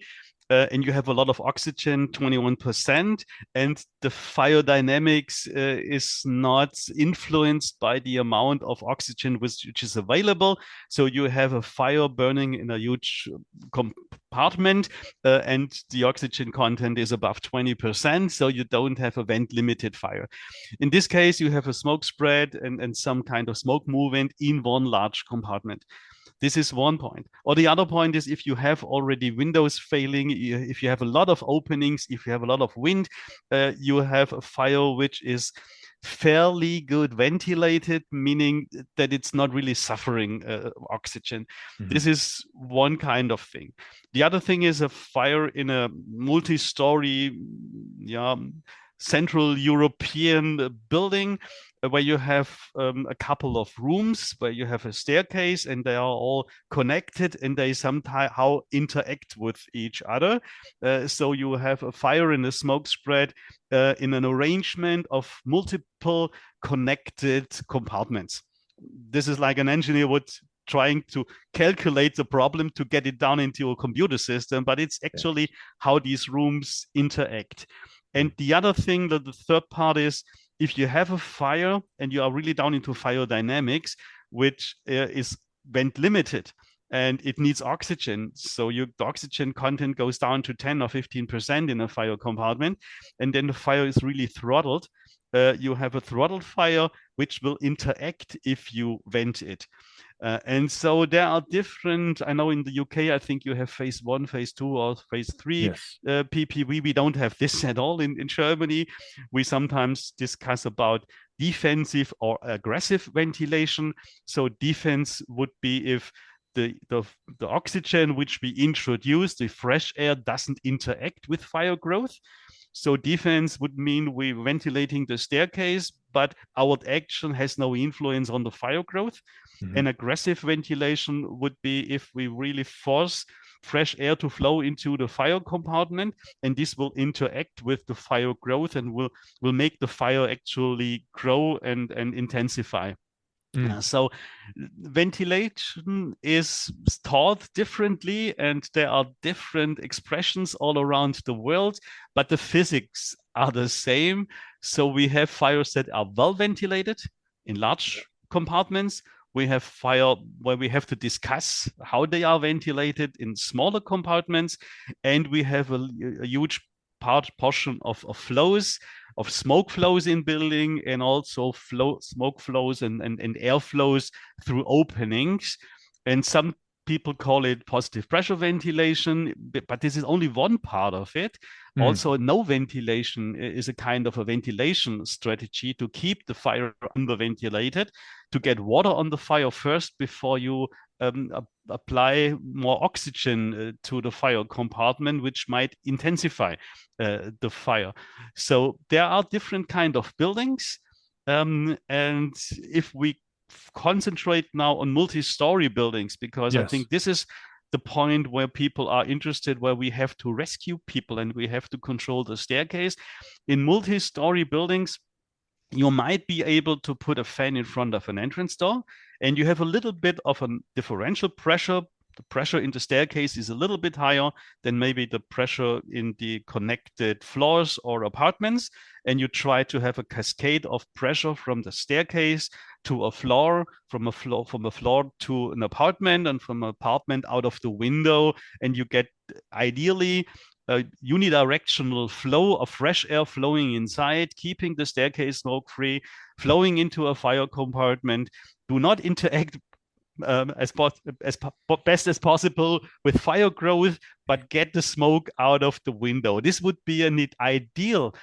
and you have a lot of oxygen, 21%, and the fire dynamics is not influenced by the amount of oxygen which is available. So you have a fire burning in a huge compartment, and the oxygen content is above 20%, so you don't have a vent-limited fire. In this case, you have a smoke spread and some kind of smoke movement in one large compartment. This is one point. Or the other point is, if you have already windows failing, if you have a lot of openings, if you have a lot of wind, you have a fire which is fairly good ventilated, meaning that it's not really suffering oxygen. This is one kind of thing. The other thing is a fire in a multi-story, Central European building, where you have a couple of rooms, where you have a staircase, and they are all connected, and they somehow interact with each other. So you have a fire and a smoke spread in an arrangement of multiple connected compartments. This is like an engineer would trying to calculate the problem to get it down into a computer system, but it's actually how these rooms interact. And the other thing, that the third part is, if you have a fire and you are really down into fire dynamics, which is vent limited and it needs oxygen, so the oxygen content goes down to 10 or 15% in a fire compartment, and then the fire is really throttled. You have a throttled fire which will interact if you vent it. And so there are different, I know in the UK, I think you have phase 1, phase 2, or phase 3 PPV. We don't have this at all in Germany. We sometimes discuss about defensive or aggressive ventilation. So defense would be if the oxygen which we introduce, the fresh air, doesn't interact with fire growth. So defense would mean we're ventilating the staircase, but our action has no influence on the fire growth. And aggressive ventilation would be if we really force fresh air to flow into the fire compartment, and this will interact with the fire growth and will make the fire actually grow and intensify. So ventilation is taught differently, and there are different expressions all around the world, but the physics are the same. So we have fires that are well ventilated in large compartments. We have fire where we have to discuss how they are ventilated in smaller compartments, and we have a huge portion of flows, of smoke flows in building, and also smoke flows and air flows through openings. And some people call it positive pressure ventilation, but this is only one part of it. Also, no ventilation is a kind of a ventilation strategy to keep the fire under-ventilated, to get water on the fire first before you apply more oxygen to the fire compartment, which might intensify the fire. So there are different kind of buildings. And if we concentrate now on multi-story buildings, because I think this is the point where people are interested, where we have to rescue people and we have to control the staircase. In multi-story buildings, you might be able to put a fan in front of an entrance door, and you have a little bit of a differential pressure. The pressure in the staircase is a little bit higher than maybe the pressure in the connected floors or apartments. And you try to have a cascade of pressure from the staircase to a floor, from a floor to an apartment, and from an apartment out of the window. And you get ideally a unidirectional flow of fresh air flowing inside, keeping the staircase smoke free, flowing into a fire compartment. Do not interact as best as possible with fire growth, but get the smoke out of the window. This would be an ideal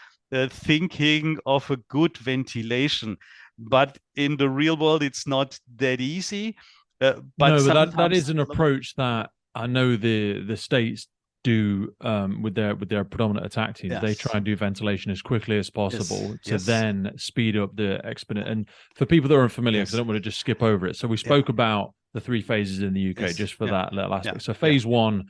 thinking of a good ventilation, but in the real world, it's not that easy. But that is an approach that I know the states do with their predominant attack teams, they try and do ventilation as quickly as possible to then speed up the exponent. And for people that are unfamiliar, because I don't want to just skip over it, so we spoke about the 3 phases in the UK just for that little aspect. So phase 1,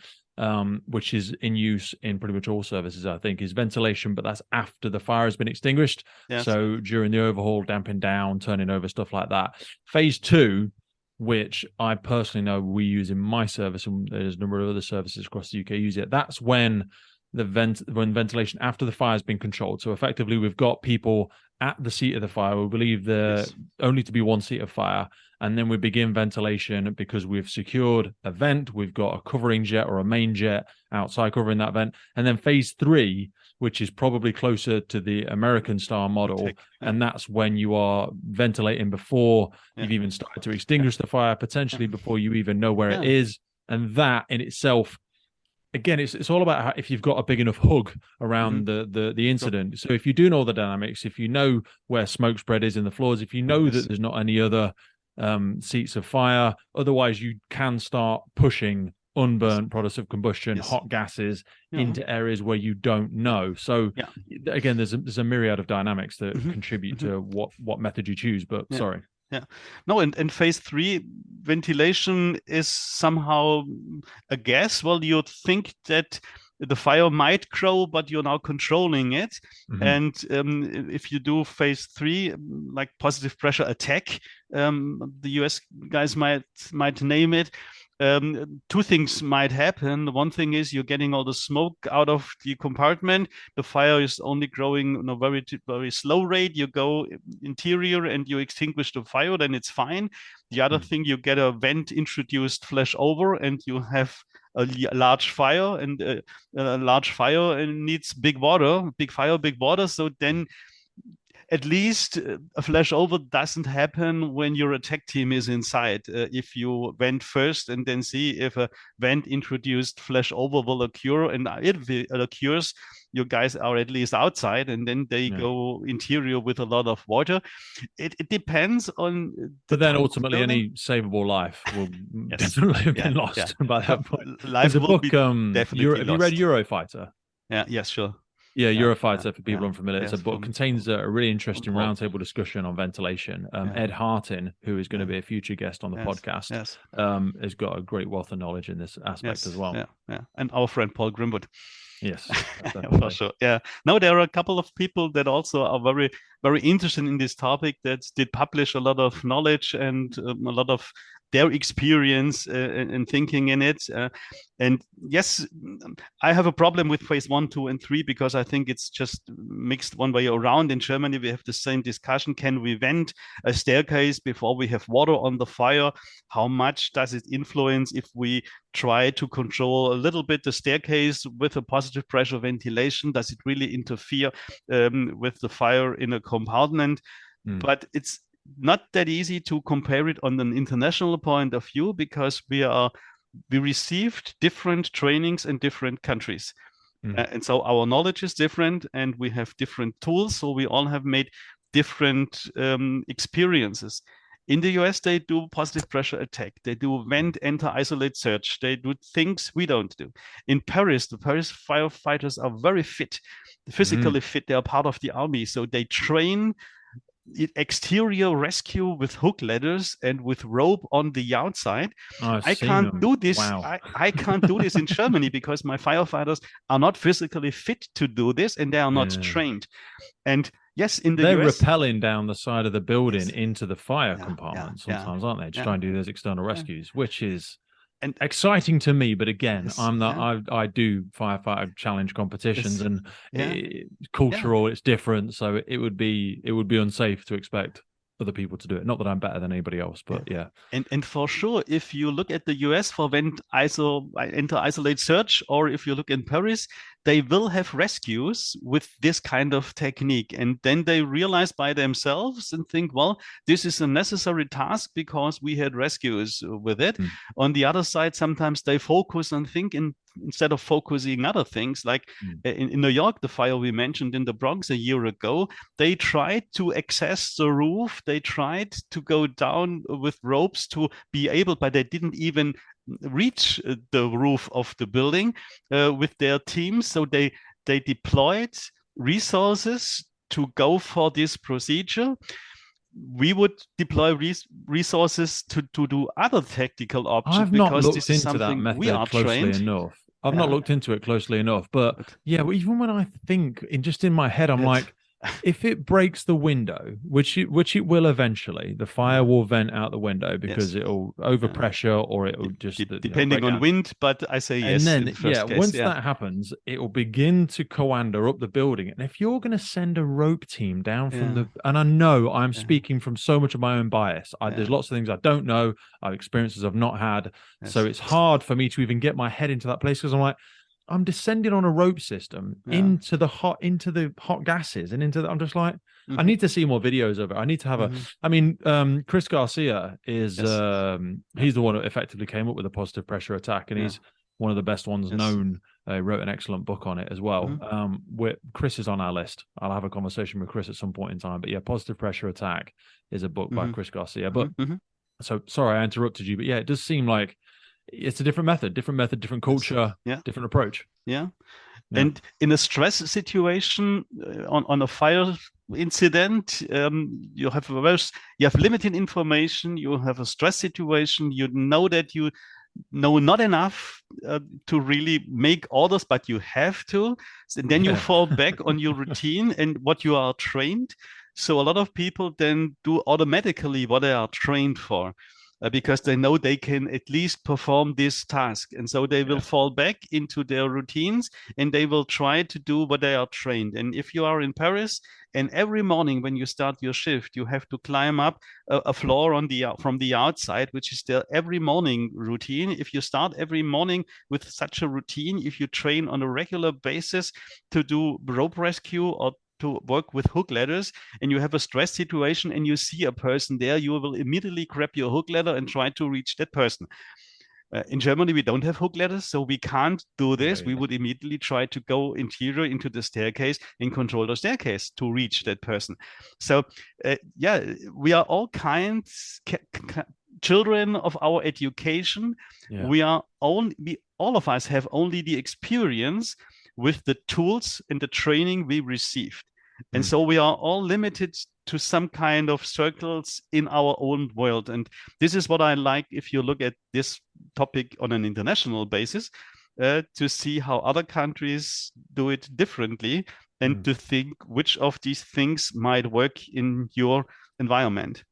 which is in use in pretty much all services, I think, is ventilation, but that's after the fire has been extinguished. So during the overhaul, damping down, turning over, stuff like that. Phase 2, which I personally know we use in my service, and there's a number of other services across the UK use it. That's when when ventilation after the fire has been controlled. So effectively, we've got people at the seat of the fire. We believe there only to be one seat of fire, and then we begin ventilation because we've secured a vent. We've got a covering jet or a main jet outside covering that vent, and then phase 3, which is probably closer to the American style model. And that's when you are ventilating before you've even started to extinguish the fire, potentially before you even know where it is. And that in itself, again, it's all about how, if you've got a big enough hug around the incident. So if you do know the dynamics, if you know where smoke spread is in the floors, if you know that there's not any other seats of fire, otherwise you can start pushing unburnt products of combustion, hot gases into areas where you don't know. So again, there's a myriad of dynamics that contribute to what method you choose. But sorry. No, and phase 3 ventilation is somehow a guess. Well, you'd think that the fire might grow, but you're now controlling it. And if you do phase 3, like positive pressure attack, the US guys might name it. 2 things might happen. One thing is you're getting all the smoke out of the compartment. The fire is only growing on a very, very slow rate. You go interior and you extinguish the fire, then it's fine. The other thing, you get a vent introduced flash over and you have a large fire, and a large fire needs big water, big fire, big water. So then at least a flashover doesn't happen when your attack team is inside. If you vent first and then see if a vent introduced flashover will occur, and if it occurs, your guys are at least outside, and then they go interior with a lot of water. It depends on. But then ultimately, any savable life will definitely have been lost by that point. Life will be definitely lost. Have you read Eurofighter? Yeah. Yes. Sure. Yeah, Eurofighter, for people unfamiliar. It's a book, contains a really interesting roundtable discussion on ventilation. Ed Hartin, who is going to be a future guest on the podcast, has got a great wealth of knowledge in this aspect as well. And our friend Paul Grimwood. Yes, for sure. No, there are a couple of people that also are very, very interested in this topic, that did publish a lot of knowledge and a lot of their experience and thinking in it. And yes, I have a problem with phase 1, 2, and 3 because I think it's just mixed one way around. In Germany, we have the same discussion. Can we vent a staircase before we have water on the fire? How much does it influence if we try to control a little bit the staircase with a positive pressure ventilation? Does it really interfere with the fire in a compartment? But it's not that easy to compare it on an international point of view, because we received different trainings in different countries. And so our knowledge is different and we have different tools. So we all have made different experiences. In the US, they do positive pressure attack. They do vent, enter, isolate, search. They do things we don't do. In Paris, the Paris firefighters are very fit, physically fit. They are part of the army. So they train exterior rescue with hook ladders and with rope on the outside. I can't do this. I can't do this in Germany because my firefighters are not physically fit to do this, and they are not trained. And yes, in the they're US, rappelling down the side of the building into the fire compartment sometimes, aren't they? To try and do those external rescues, which is exciting to me. But again, I do firefighter challenge competitions, and cultural, it's different. So it would be unsafe to expect other people to do it. Not that I'm better than anybody else, but And for sure, if you look at the US for vent, enter, isolate, search, or if you look in Paris, they will have rescues with this kind of technique. And then they realize by themselves and think, well, this is a necessary task because we had rescues with it. On the other side, sometimes they focus and think instead of focusing other things, like in New York, the fire we mentioned in the Bronx a year ago, they tried to access the roof. They tried to go down with ropes to be able, but they didn't even reach the roof of the building with their teams. So they deployed resources to go for this procedure. We would deploy resources to do other tactical options I've not because looked this is into that something we method are closely trained. enough. I've not looked into it closely enough, but yeah, even when I think in my head, I'm like, if it breaks the window, which it will eventually, the fire will vent out the window because it'll overpressure or it'll just depending on wind. But I say yes. And then, in the first case, once that happens, it will begin to coander up the building. And if you're going to send a rope team down from and I know I'm speaking from so much of my own bias. There's lots of things I don't know. I've experiences I've not had. So it's hard for me to even get my head into that place because I'm like, I'm descending on a rope system into the hot gases and I'm just like, I need to see more videos of it. I need to have Chris Garcia is he's the one who effectively came up with a positive pressure attack, and he's one of the best ones known. Wrote an excellent book on it as well. Chris is on our list. I'll have a conversation with Chris at some point in time. But yeah, Positive Pressure Attack is a book by Chris Garcia. But so sorry I interrupted you, but yeah, it does seem like it's a different method, different culture, different approach. Yeah. And in a stress situation, on a fire incident, you have limited information. You have a stress situation. You know that you know not enough to really make orders, but you have to. And then you fall back on your routine and what you are trained. So a lot of people then do automatically what they are trained for. Because they know they can at least perform this task. And so they will fall back into their routines and they will try to do what they are trained. And if you are in Paris and every morning when you start your shift, you have to climb up a floor from the outside, which is their every morning routine. If you start every morning with such a routine, if you train on a regular basis to do rope rescue or to work with hook ladders, and you have a stress situation and you see a person there, you will immediately grab your hook ladder and try to reach that person. In Germany, we don't have hook ladders, so we can't do this. We would immediately try to go interior into the staircase and control the staircase to reach that person. So we are all children of our education. All of us have only the experience with the tools and the training we received. And so we are all limited to some kind of circles in our own world. And this is what I like if you look at this topic on an international basis, to see how other countries do it differently and to think which of these things might work in your environment.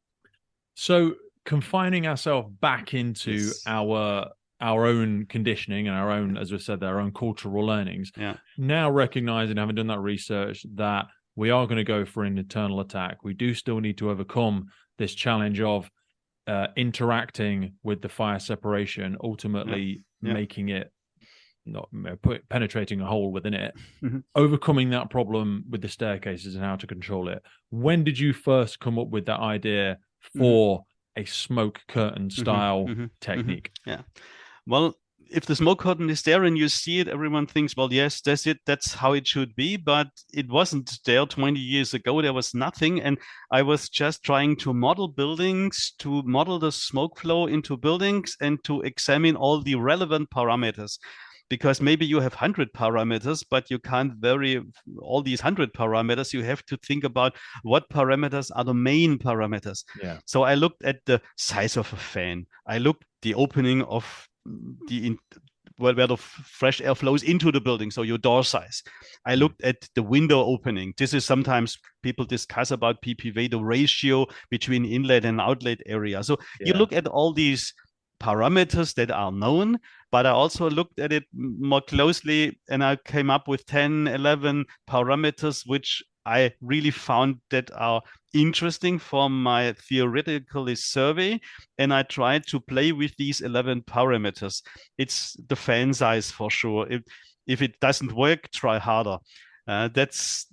So confining ourselves back into our own conditioning and our own, as we said, our own cultural learnings. Now recognizing, having done that research, that we are going to go for an internal attack. We do still need to overcome this challenge of interacting with the fire separation, ultimately making it, not penetrating a hole within it, overcoming that problem with the staircases and how to control it. When did you first come up with that idea for a smoke curtain style technique? Well, if the smoke curtain is there and you see it, everyone thinks, well, yes, that's it. That's how it should be. But it wasn't there 20 years ago. There was nothing. And I was just trying to model buildings, to model the smoke flow into buildings and to examine all the relevant parameters. Because maybe you have 100 parameters, but you can't vary all these 100 parameters. You have to think about what parameters are the main parameters. So I looked at the size of a fan. I looked the opening of where the fresh air flows into the building, so your door size. I looked at the window opening. This is sometimes people discuss about PPV, the ratio between inlet and outlet area. So you look at all these parameters that are known, but I also looked at it more closely and I came up with 10, 11 parameters, which I really found that are interesting for my theoretical survey. And I tried to play with these 11 parameters. It's the fan size for sure. If it doesn't work, try harder. That's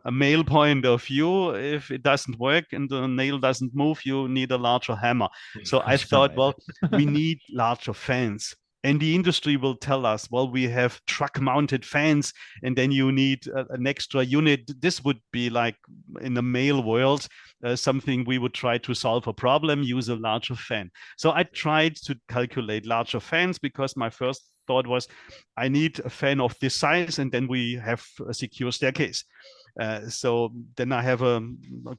a male point of view. If it doesn't work and the nail doesn't move, you need a larger hammer. So I thought, well, we need larger fans. And the industry will tell us, well, we have truck mounted fans, and then you need an extra unit. This would be like in the male world, something we would try to solve a problem, use a larger fan. So I tried to calculate larger fans because my first thought was, I need a fan of this size, and then we have a secure staircase. So then I have a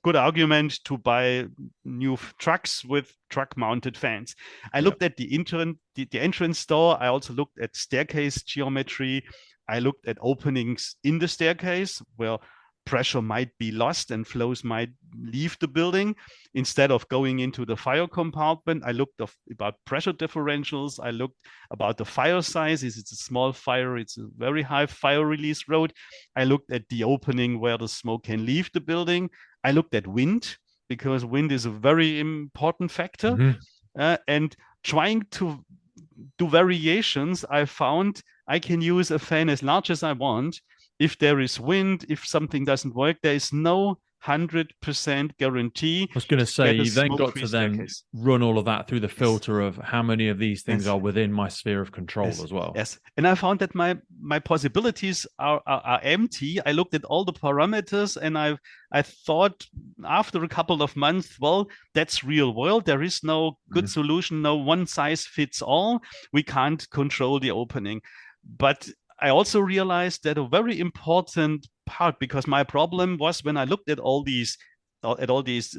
good argument to buy new trucks with truck-mounted fans. I looked at the entrance door. I also looked at staircase geometry. I looked at openings in the staircase where pressure might be lost and flows might leave the building. Instead of going into the fire compartment, I looked about pressure differentials. I looked about the fire size. Is it a small fire? It's a very high fire release road. I looked at the opening where the smoke can leave the building. I looked at wind, because wind is a very important factor. Mm-hmm. And trying to do variations, I found I can use a fan as large as I want. If there is wind, if something doesn't work, there is no 100% guarantee. I was going to say, you then got to then run all of that through the filter of how many of these things are within my sphere of control as well. Yes, and I found that my possibilities are empty. I looked at all the parameters, and I thought after a couple of months, well, that's real world. There is no good solution, no one size fits all. We can't control the opening. But I also realized that a very important part, because my problem was when I looked at all these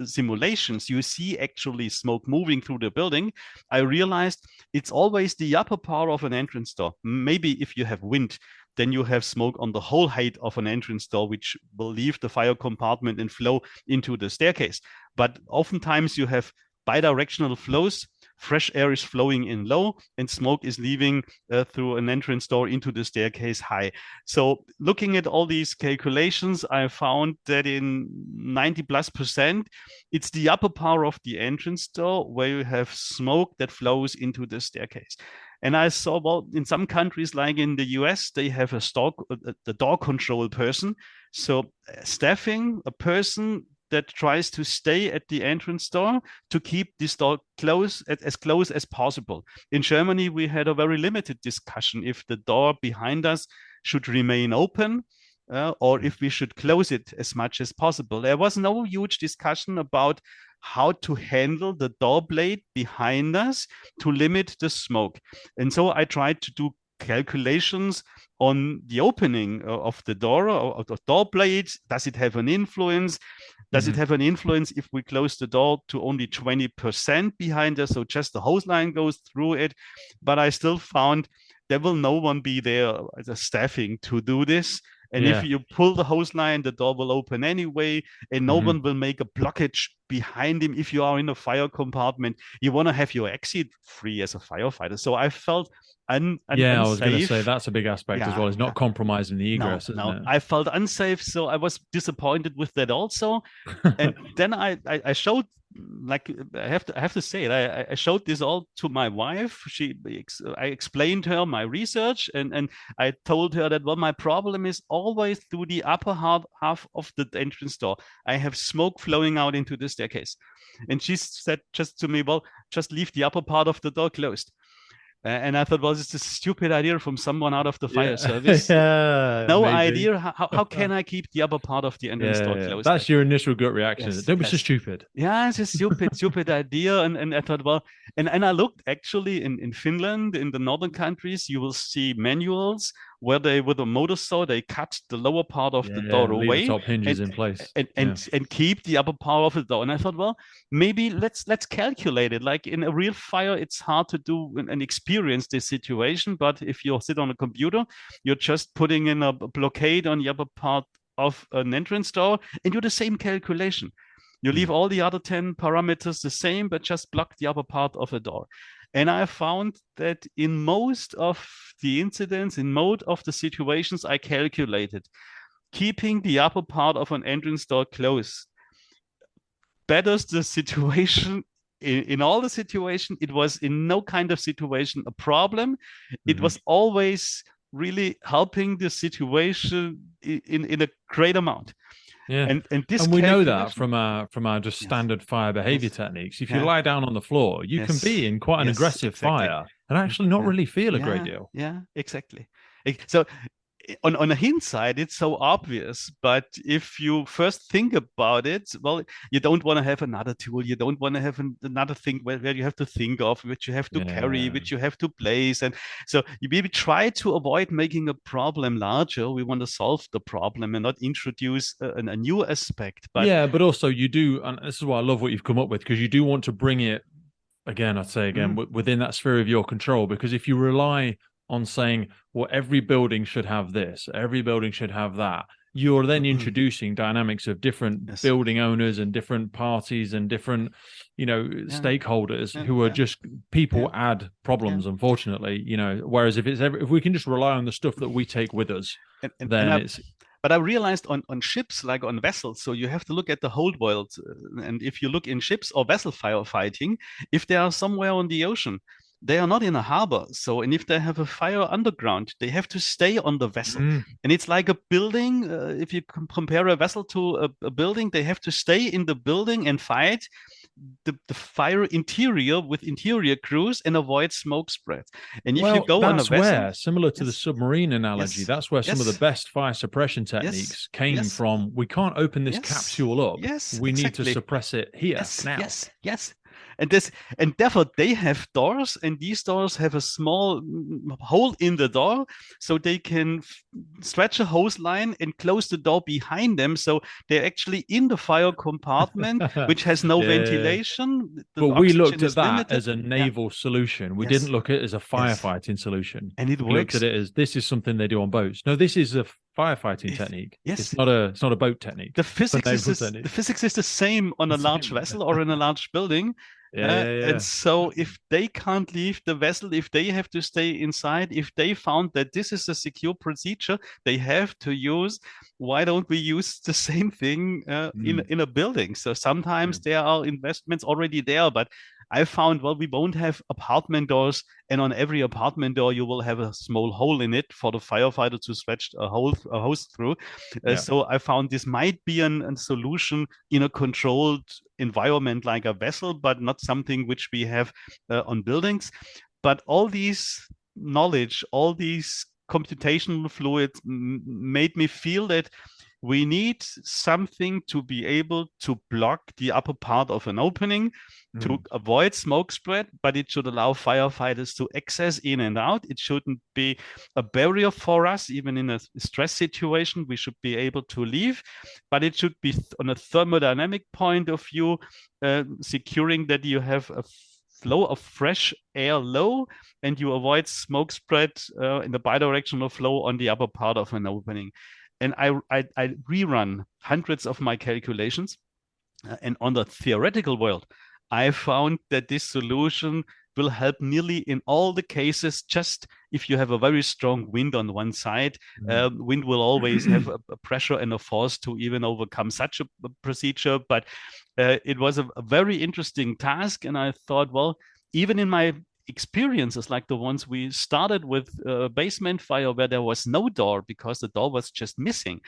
simulations, you see actually smoke moving through the building. I realized it's always the upper part of an entrance door. Maybe if you have wind, then you have smoke on the whole height of an entrance door, which will leave the fire compartment and flow into the staircase. But oftentimes you have bidirectional flows. Fresh air is flowing in low, and smoke is leaving through an entrance door into the staircase high. So looking at all these calculations, I found that in 90+%, it's the upper part of the entrance door where you have smoke that flows into the staircase. And I saw, well, in some countries, like in the US, they have the door control person. So staffing a person that tries to stay at the entrance door to keep this door as close as possible. In Germany, we had a very limited discussion if the door behind us should remain open or if we should close it as much as possible. There was no huge discussion about how to handle the door blade behind us to limit the smoke. And so I tried to do calculations on the opening of the door or the door blade. Does it have an influence? Does it have an influence if we close the door to only 20% behind us, so just the hose line goes through it? But I still found there will no one be there as a staffing to do this. And if you pull the hose line, the door will open anyway, and no one will make a blockage behind him. If you are in a fire compartment, you want to have your exit free as a firefighter. So I felt unsafe. I was going to say that's a big aspect as well. It's not compromising the egress. No. I felt unsafe, so I was disappointed with that also. And then I showed, like I have to say it. I showed this all to my wife. I explained her my research, and I told her that, well, my problem is always through the upper half of the entrance door. I have smoke flowing out into the staircase, and she said just to me, well, just leave the upper part of the door closed. And I thought, well, this is a stupid idea from someone out of the fire service. No idea. How can I keep the upper part of the entrance door closed? That's your initial gut reaction. Yes, don't be so stupid. Yeah, it's a stupid idea. And I thought, well, and I looked actually in Finland, in the northern countries, you will see manuals where they, with a motor saw, they cut the lower part of the door away, the top hinges in place, and keep the upper part of the door. And I thought, well, maybe let's calculate it. Like in a real fire, it's hard to do and experience this situation. But if you sit on a computer, you're just putting in a blockade on the upper part of an entrance door, and you do the same calculation. You leave all the other 10 parameters the same, but just block the upper part of a door. And I found that in most of the incidents, in most of the situations I calculated, keeping the upper part of an entrance door closed betters the situation. In all the situation, it was in no kind of situation a problem. It was always really helping the situation in a great amount. Yeah, and we know that from our just standard fire behavior techniques. If you lie down on the floor, you can be in quite an aggressive fire and actually not Yeah. really feel a great Yeah. deal. Yeah. Exactly. So on a hindsight, it's so obvious, but if you first think about it, well, you don't want to have another tool. You don't want to have another thing where you have to think of, which you have to carry, Yeah. which you have to place. And so you maybe try to avoid making a problem larger. We want to solve the problem and not introduce a new aspect. But Yeah, but also you do, and this is why I love what you've come up with, because you do want to bring it again, I'd say again, within that sphere of your control. Because if you rely on saying, well, every building should have this, every building should have that, you're then introducing dynamics of different building owners and different parties and different, stakeholders who are just people add problems, unfortunately, whereas if we can just rely on the stuff that we take with us, then it's. But I realized on ships, like on vessels, so you have to look at the whole world. And if you look in ships or vessel firefighting, if they are somewhere on the ocean, they are not in a harbor. So, and if they have a fire underground, they have to stay on the vessel. And it's like a building. If you compare a vessel to a building, they have to stay in the building and fight the fire interior with interior crews and avoid smoke spread. And if you go on a vessel, similar to the submarine analogy, that's where some of the best fire suppression techniques came from. We can't open this capsule up. We need to suppress it here now. Yes. And therefore they have doors, and these doors have a small hole in the door, so they can stretch a hose line and close the door behind them. So they're actually in the fire compartment, which has no ventilation. But we looked at that as a naval solution. We didn't look at it as a firefighting solution. And it works. We looked at it as this is something they do on boats. No, this is a firefighting technique. It's not a boat technique. The physics is the same on a large vessel or in a large building. And so if they can't leave the vessel, if they have to stay inside, if they found that this is a secure procedure they have to use, why don't we use the same thing in a building? So sometimes there are investments already there, but I found, well, we won't have apartment doors, and on every apartment door you will have a small hole in it for the firefighter to stretch a hose through. So I found this might be a solution in a controlled environment like a vessel, but not something which we have on buildings. But all these knowledge, all these computational fluids made me feel that we need something to be able to block the upper part of an opening to avoid smoke spread, but it should allow firefighters to access in and out. It shouldn't be a barrier for us, even in a stress situation. We should be able to leave, but it should be on a thermodynamic point of view, securing that you have a flow of fresh air low and you avoid smoke spread in the bidirectional flow on the upper part of an opening. And I rerun hundreds of my calculations. And on the theoretical world, I found that this solution will help nearly in all the cases. Just if you have a very strong wind on one side, wind will always have a pressure and a force to even overcome such a procedure. But it was a very interesting task. And I thought, well, even in my experiences like the ones we started with basement fire where there was no door because the door was just missing,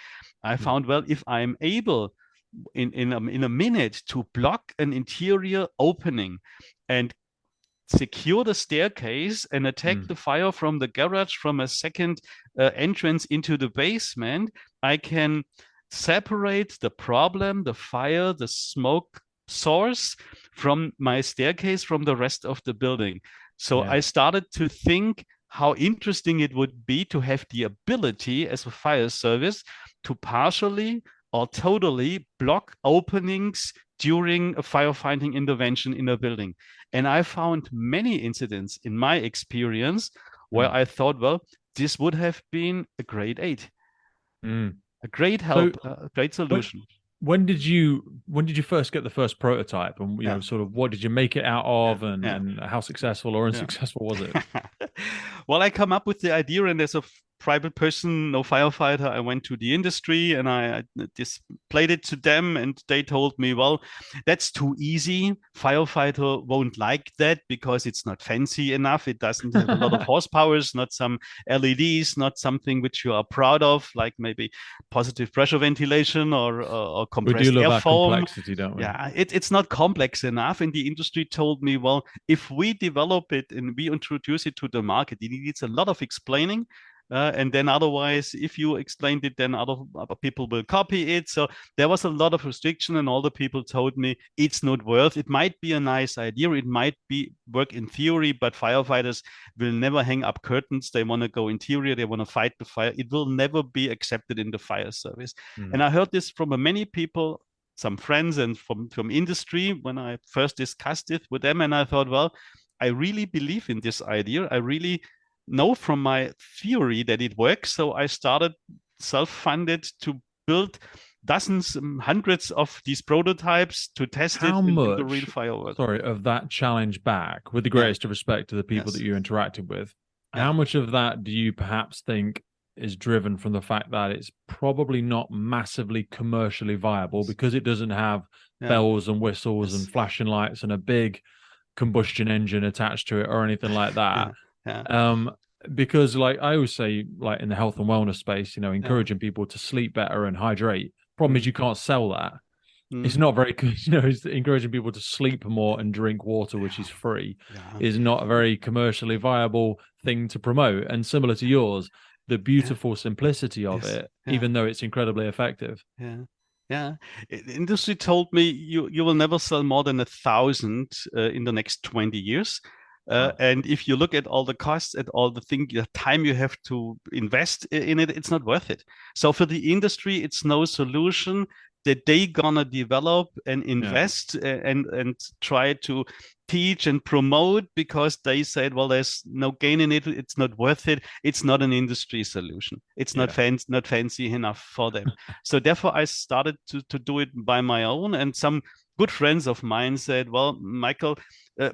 I found, well, if I'm able in a minute to block an interior opening and secure the staircase and attack the fire from the garage from a second entrance into the basement, I can separate the problem, the fire, the smoke source from my staircase from the rest of the building. So I started to think how interesting it would be to have the ability as a fire service to partially or totally block openings during a firefighting intervention in a building. And I found many incidents in my experience where I thought, well, this would have been a great aid, a great help, a great solution. When did you first get the first prototype, and sort of what did you make it out of, and how successful or unsuccessful was it? Well, I come up with the idea, and there's private person, no firefighter. I went to the industry and I displayed it to them, and they told me, well, that's too easy. Firefighter won't like that because it's not fancy enough. It doesn't have a lot of horsepower, it's not some LEDs, not something which you are proud of, like maybe positive pressure ventilation or We do compressed love air our foam. complexity, don't we? Yeah, it's not complex enough. And the industry told me, well, if we develop it and we introduce it to the market, it needs a lot of explaining. And then otherwise, if you explained it, then other people will copy it. So there was a lot of restriction, and all the people told me it's not worth. It might be a nice idea, it might be work in theory, but firefighters will never hang up curtains. They want to go interior, they want to fight the fire. It will never be accepted in the fire service. And I heard this from many people, some friends, and from industry when I first discussed it with them. And I thought, well, I really believe in this idea. I really know from my theory that it works. So I started self-funded to build dozens, hundreds of these prototypes to test it in the real firework. Sorry, of that challenge back, with the greatest of respect to the people that you interacted with, how much of that do you perhaps think is driven from the fact that it's probably not massively commercially viable because it doesn't have bells and whistles and flashing lights and a big combustion engine attached to it or anything like that? Because like I always say, like in the health and wellness space, encouraging people to sleep better and hydrate. Problem is you can't sell that. It's not very good. It's encouraging people to sleep more and drink water, which is free, is not a very commercially viable thing to promote. And similar to yours, the beautiful simplicity of it, even though it's incredibly effective. The industry told me you will never sell more than 1,000 in the next 20 years. And if you look at all the costs, at all the time you have to invest in it, it's not worth it. So for the industry, it's no solution that they gonna develop and invest and try to teach and promote, because they said, well, there's no gain in it. It's not worth it. It's not an industry solution. It's not fancy enough for them. So therefore, I started to do it by my own. And some good friends of mine said, well, Michael,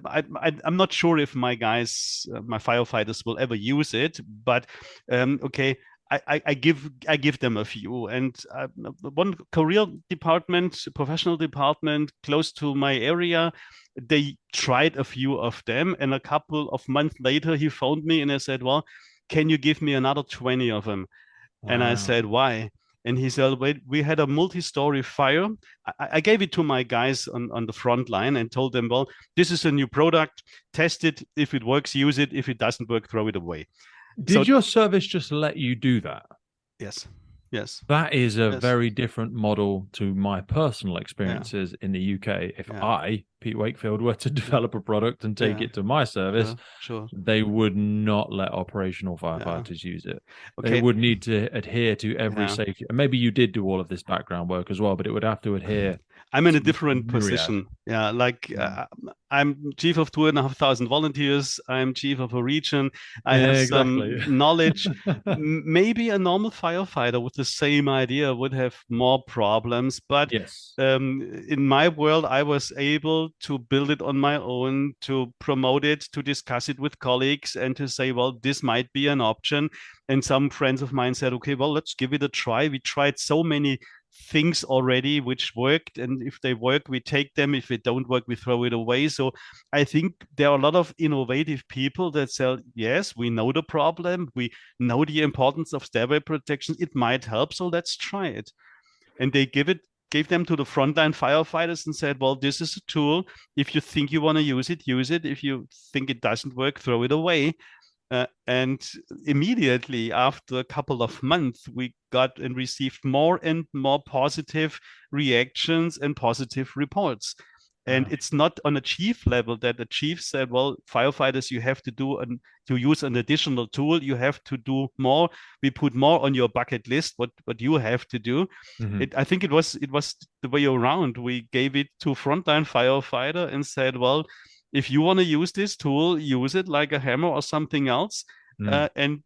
I'm not sure if my guys, my firefighters will ever use it, but okay, I give them a few. And one career department, professional department close to my area, they tried a few of them, and a couple of months later he phoned me and I said, well, can you give me another 20 of them? Wow. And I said, why? And he said, wait, we had a multi-story fire. I gave it to my guys on the front line and told them, well, this is a new product, test it. If it works, use it. If it doesn't work, throw it away. Did your service just let you do that? Yes. That is a very different model to my personal experiences in the UK. If I, Pete Wakefield, were to develop a product and take it to my service, they would not let operational firefighters use it. Okay. They would need to adhere to every safety. And maybe you did do all of this background work as well, but it would have to adhere. I'm in a different position. I'm chief of 2,500 volunteers. I'm chief of a region. I have some knowledge. Maybe a normal firefighter with the same idea would have more problems. But in my world, I was able to build it on my own, to promote it, to discuss it with colleagues, and to say, well, this might be an option. And some friends of mine said, okay, well, let's give it a try. We tried so many things already which worked, and if they work, we take them. If they don't work, we throw it away. So I think there are a lot of innovative people that say, yes, we know the problem, we know the importance of stairway protection, it might help, so let's try it. And they gave them to the frontline firefighters and said, well, this is a tool. If you think you want to use it, use it. If you think it doesn't work, throw it away. And immediately after a couple of months, we got and received more and more positive reactions and positive reports. And it's not on a chief level that the chief said, well, firefighters, you have to use an additional tool. You have to do more. We put more on your bucket list, what you have to do. I think it was the way around. We gave it to frontline firefighter and said, well, if you want to use this tool, use it like a hammer or something else. And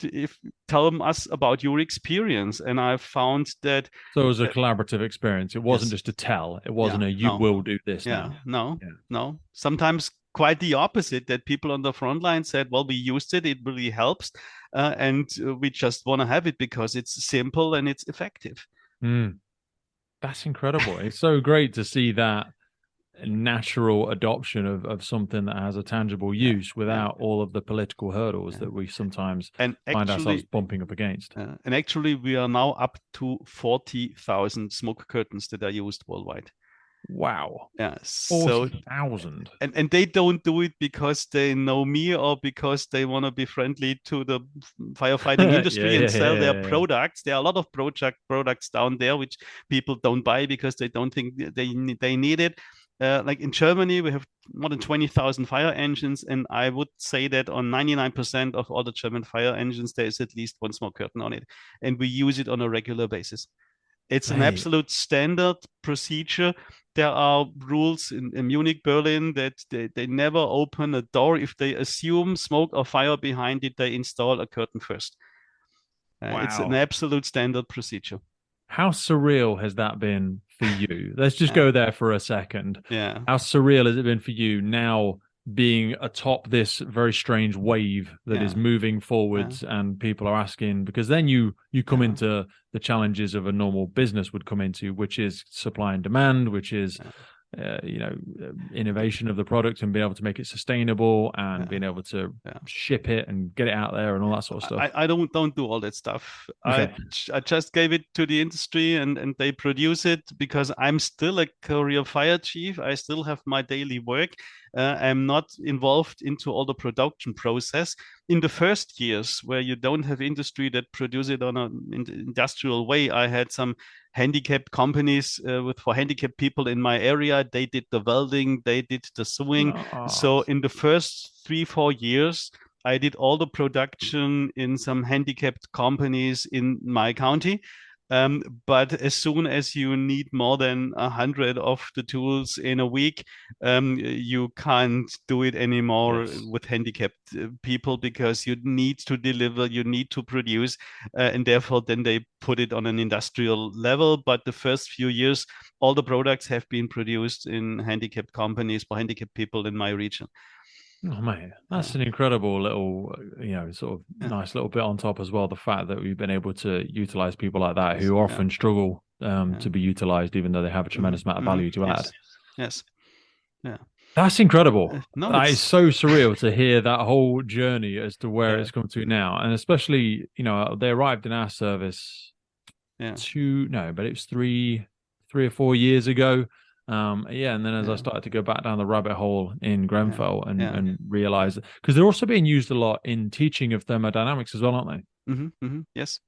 tell us about your experience. And I found that. So it was a collaborative experience. It wasn't just a tell. It wasn't you will do this now. No. Sometimes quite the opposite, that people on the front line said, well, we used it, it really helps, and we just want to have it because it's simple and it's effective. That's incredible. It's so great to see that natural adoption of something that has a tangible use without all of the political hurdles that we sometimes find ourselves bumping up against. And actually, we are now up to 40,000 smoke curtains that are used worldwide. Wow. Yeah. 40,000. And they don't do it because they know me or because they want to be friendly to the firefighting industry and sell their products. There are a lot of products down there which people don't buy because they don't think they need it. Like in Germany, we have more than 20,000 fire engines, and I would say that on 99% of all the German fire engines, there is at least one smoke curtain on it, and we use it on a regular basis. It's an absolute standard procedure. There are rules in Munich, Berlin, that they never open a door. If they assume smoke or fire behind it, they install a curtain first. Wow. It's an absolute standard procedure. How surreal has that been for you? Let's just go there for a second. Yeah. How surreal has it been for you now being atop this very strange wave that is moving forwards, and people are asking, because then you come into the challenges of a normal business would come into, which is supply and demand, which is innovation of the product and being able to make it sustainable and being able to ship it and get it out there and all that sort of stuff. I don't do all that stuff. Okay. I just gave it to the industry and they produce it because I'm still a career fire chief. I still have my daily work. I'm not involved into all the production process. In the first years where you don't have industry that produce it on an industrial way, I had some handicapped companies for handicapped people in my area. They did the welding, they did the sewing. So in the first 3-4 years, I did all the production in some handicapped companies in my county. But as soon as you need more than 100 of the tools in a week, you can't do it anymore with handicapped people, because you need to deliver, you need to produce, and therefore then they put it on an industrial level. But the first few years, all the products have been produced in handicapped companies for handicapped people in my region. Oh man, that's an incredible little, sort of nice little bit on top as well. The fact that we've been able to utilize people like that who often struggle to be utilized, even though they have a tremendous amount of value to add. Yes. Yeah. That's incredible. That is so surreal to hear that whole journey as to where it's come to now. And especially, they arrived in our service it was 3 or 4 years ago. And then as I started to go back down the rabbit hole in Grenfell and realize that, because they're also being used a lot in teaching of thermodynamics as well, aren't they? Yes.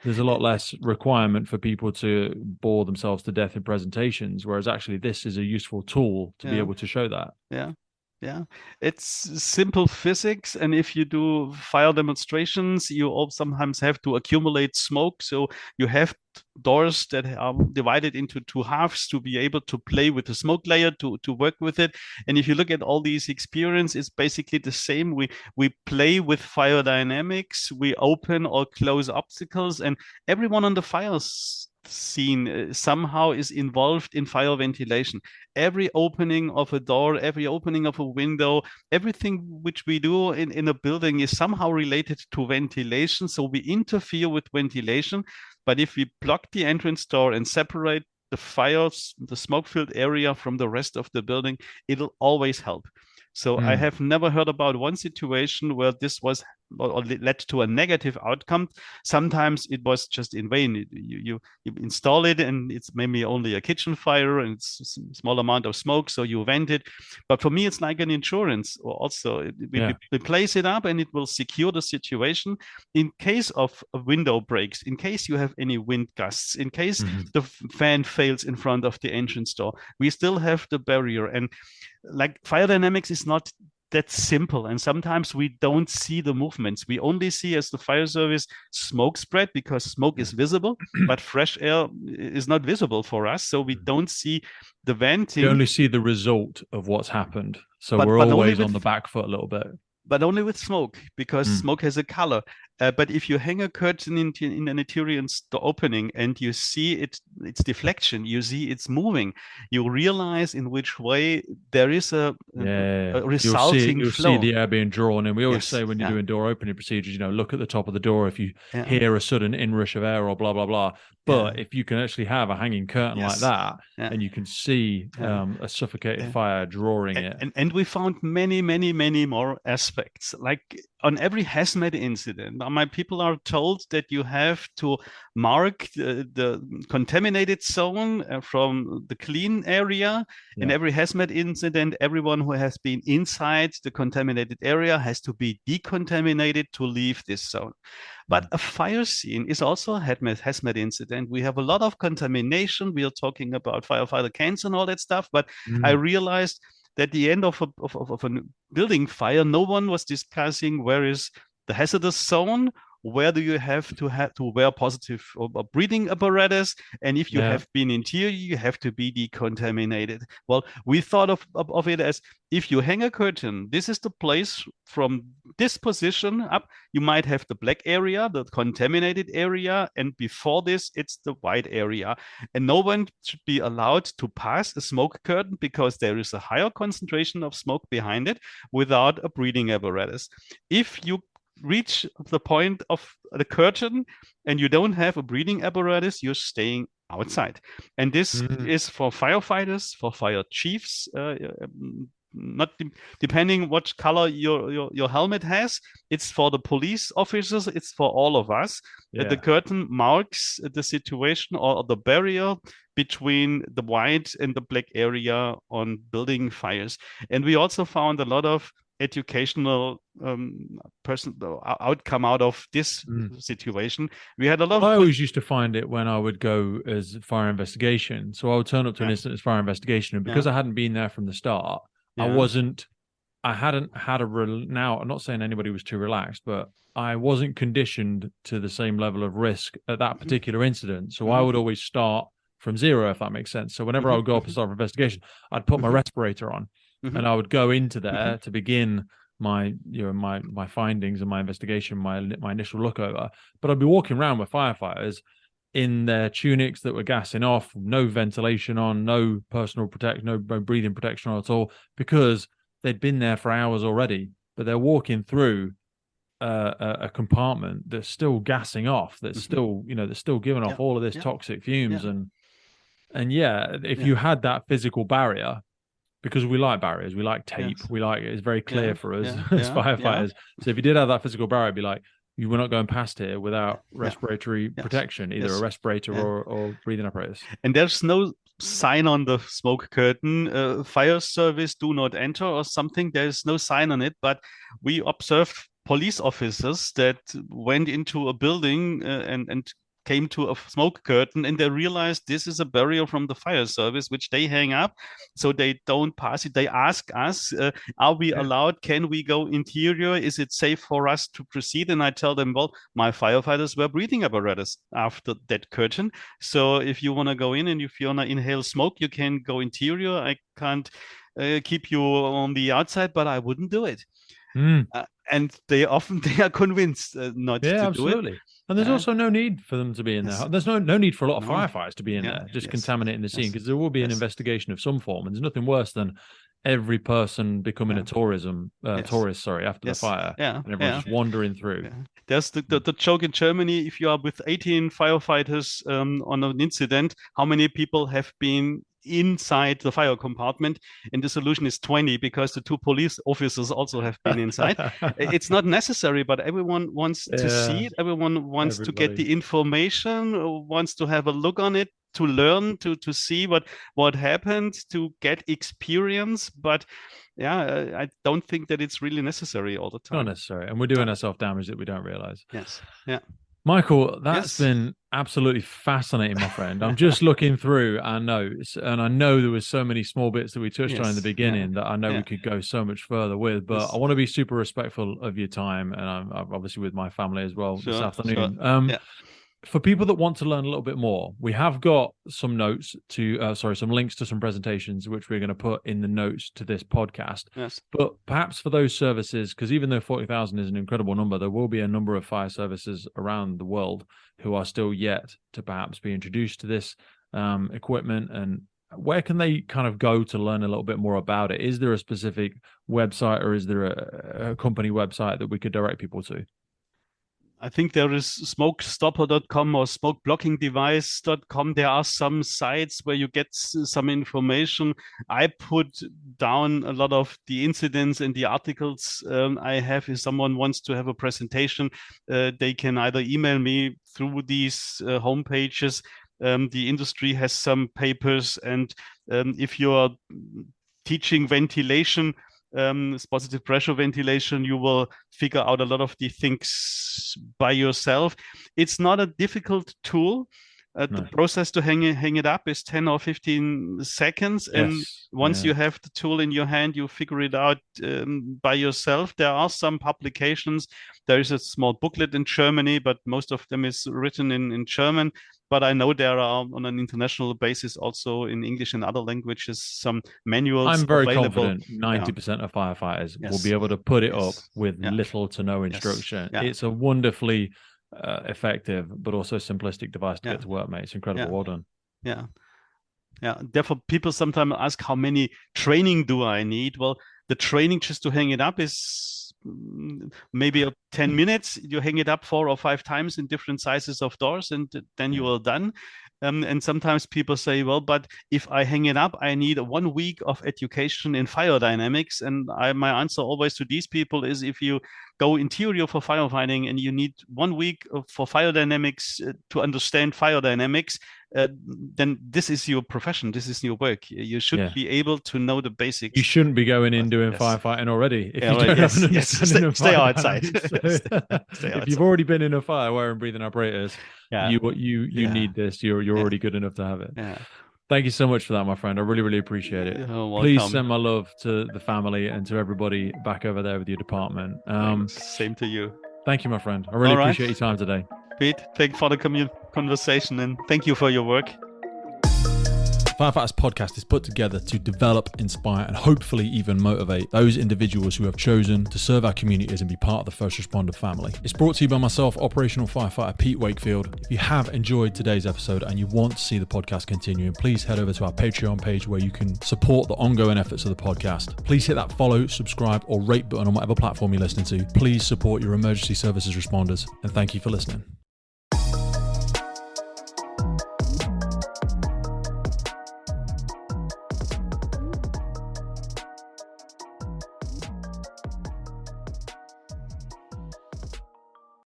There's a lot less requirement for people to bore themselves to death in presentations, whereas actually this is a useful tool to be able to show that. Yeah, it's simple physics. And if you do fire demonstrations, you all sometimes have to accumulate smoke. So you have doors that are divided into 2 halves to be able to play with the smoke layer, to work with it. And if you look at all these experience, it's basically the same. We play with fire dynamics, we open or close obstacles, and everyone on the fire scene somehow is involved in fire ventilation. Every opening of a door, every opening of a window, everything which we do in a building is somehow related to ventilation. So we interfere with ventilation. But if we block the entrance door and separate the fires, the smoke-filled area from the rest of the building, it'll always help. So I have never heard about one situation where this was or led to a negative outcome. Sometimes it was just in vain. You install it and it's maybe only a kitchen fire and it's a small amount of smoke, so you vent it. But for me, it's like an insurance. Also, we place it up and it will secure the situation in case of a window breaks, in case you have any wind gusts, in case the fan fails in front of the entrance door. We still have the barrier. And like fire dynamics is not that simple, and sometimes we don't see the movements. We only see, as the fire service, smoke spread, because smoke is visible, but fresh air is not visible for us, so we don't see the venting. You only see the result of what's happened, so we're always on the back foot a little bit. But only with smoke, because smoke has a color. But if you hang a curtain in an interior opening and you see its deflection, you see it's moving, you realize in which way there is Yeah, a resulting you'll see flow. the air being drawn, and we always Yes. say when you're Yeah. doing door opening procedures, look at the top of the door if you Yeah. hear a sudden inrush of air or blah blah blah. Yeah. But if you can actually have a hanging curtain like Yes. that, Yeah. and you can see Yeah. a suffocated Yeah. fire drawing it. And we found many, many, many more aspects. Like on every hazmat incident, my people are told that you have to mark the contaminated zone from the clean area. In Yeah. every hazmat incident, everyone who has been inside the contaminated area has to be decontaminated to leave this zone. But a fire scene is also a hazmat incident. We have a lot of contamination. We are talking about firefighter cans and all that stuff. But I realized that at the end of a building fire, no one was discussing where is the hazardous zone, where do you have to wear positive or breathing apparatus, and if you have been interior, you have to be decontaminated. Well, we thought of it as, if you hang a curtain, this is the place from this position up. You might have the black area, the contaminated area, and before this, it's the white area. And no one should be allowed to pass a smoke curtain because there is a higher concentration of smoke behind it without a breathing apparatus. If you reach the point of the curtain and you don't have a breathing apparatus, you're staying outside. And this is for firefighters, for fire chiefs, not depending what color your helmet has. It's for the police officers, it's for all of us. The curtain marks the situation or the barrier between the white and the black area on building fires. And we also found a lot of educational outcome out of this situation. We had a lot. I always used to find it when I would go as fire investigation. So I would turn up to an incident as fire investigation, and because I hadn't been there from the start, I hadn't had now, I'm not saying anybody was too relaxed, but I wasn't conditioned to the same level of risk at that particular incident. So I would always start from zero, if that makes sense. So whenever I would go up and start an investigation, I'd put my respirator on. And I would go into there to begin my findings and my investigation, my initial look over. But I'd be walking around with firefighters in their tunics that were gassing off, no ventilation on, no personal protection, no breathing protection at all, because they'd been there for hours already. But they're walking through a compartment that's still gassing off, that's still giving off all of this toxic fumes, and if you had that physical barrier. Because we like barriers, we like tape, we like it's very clear for us as firefighters. So if you did have that physical barrier, it'd be like, you were not going past here without respiratory protection, either a respirator or breathing apparatus. And there's no sign on the smoke curtain, fire service do not enter or something. There's no sign on it, but we observed police officers that went into a building and came to a smoke curtain, and they realized this is a barrier from the fire service, which they hang up so they don't pass it. They ask us, are we allowed? Can we go interior? Is it safe for us to proceed? And I tell them, well, my firefighters wear breathing apparatus after that curtain. So if you want to go in and if you want to inhale smoke, you can go interior. I can't keep you on the outside, but I wouldn't do it. And they are convinced not to do it. And there's also no need for them to be in there. There's no need for a lot of firefighters to be in there, just contaminating the scene, because there will be an investigation of some form. And there's nothing worse than every person becoming a tourist after the fire, and everyone's just wandering through. There's the joke in Germany: if you are with 18 firefighters on an incident, how many people have been inside the fire compartment? And the solution is 20, because the 2 police officers also have been inside. It's not necessary, but everyone wants to see it. Everyone wants to get the information, wants to have a look on it, to learn, to see what happened, to get experience. But I don't think that it's really necessary all the time. Not necessary. And we're doing ourselves damage that we don't realize. Yes. Yeah. Michael, that's been absolutely fascinating, my friend. I'm just looking through our notes, and I know there was so many small bits that we touched on in the beginning that I know we could go so much further with, but I want to be super respectful of your time, and I'm obviously with my family as well this afternoon. For people that want to learn a little bit more, we have got some notes to, some links to some presentations, which we're going to put in the notes to this podcast. Yes. But perhaps for those services, because even though 40,000 is an incredible number, there will be a number of fire services around the world who are still yet to perhaps be introduced to this equipment. And where can they kind of go to learn a little bit more about it? Is there a specific website, or is there a company website that we could direct people to? I think there is smokestopper.com or smokeblockingdevice.com. There are some sites where you get some information. I put down a lot of the incidents and the articles I have. If someone wants to have a presentation, they can either email me through these homepages. The industry has some papers, and if you're teaching ventilation, positive pressure ventilation, you will figure out a lot of the things by yourself. It's not a difficult tool. No. The process to hang it up is 10 or 15 seconds. And once you have the tool in your hand, you figure it out by yourself. There are some publications. There is a small booklet in Germany, but most of them is written in German. But I know there are on an international basis also in English and other languages some manuals. I'm very confident 90% of firefighters will be able to put it up with little to no instruction. It's a wonderfully effective but also simplistic device to get to work, mate. It's incredible. Well done. Therefore, people sometimes ask, how many training do I need? Well, the training just to hang it up is maybe 10 minutes. You hang it up 4 or 5 times in different sizes of doors, and then you are done. And sometimes people say, well, but if I hang it up, I need 1 week of education in fire dynamics. And my answer always to these people is, if you go interior for firefighting and you need 1 week for fire dynamics to understand fire dynamics, then this is your profession. This is your work. You should be able to know the basics. You shouldn't be going in doing firefighting already. If you don't have an understanding of stay outside. If you've already been in a fire wearing breathing apparatus, you need this. You're already good enough to have it. Thank you so much for that, my friend. I really, really appreciate it. Please send my love to the family and to everybody back over there with your department. Same to you. Thank you, my friend. I really appreciate your time today. Pete, thank you for the conversation, and thank you for your work. Firefighters podcast is put together to develop, inspire, and hopefully even motivate those individuals who have chosen to serve our communities and be part of the first responder family. It's brought to you by myself, operational firefighter Pete Wakefield. If you have enjoyed today's episode and you want to see the podcast continuing, please head over to our Patreon page where you can support the ongoing efforts of the podcast. Please hit that follow, subscribe, or rate button on whatever platform you're listening to. Please support your emergency services responders, and thank you for listening.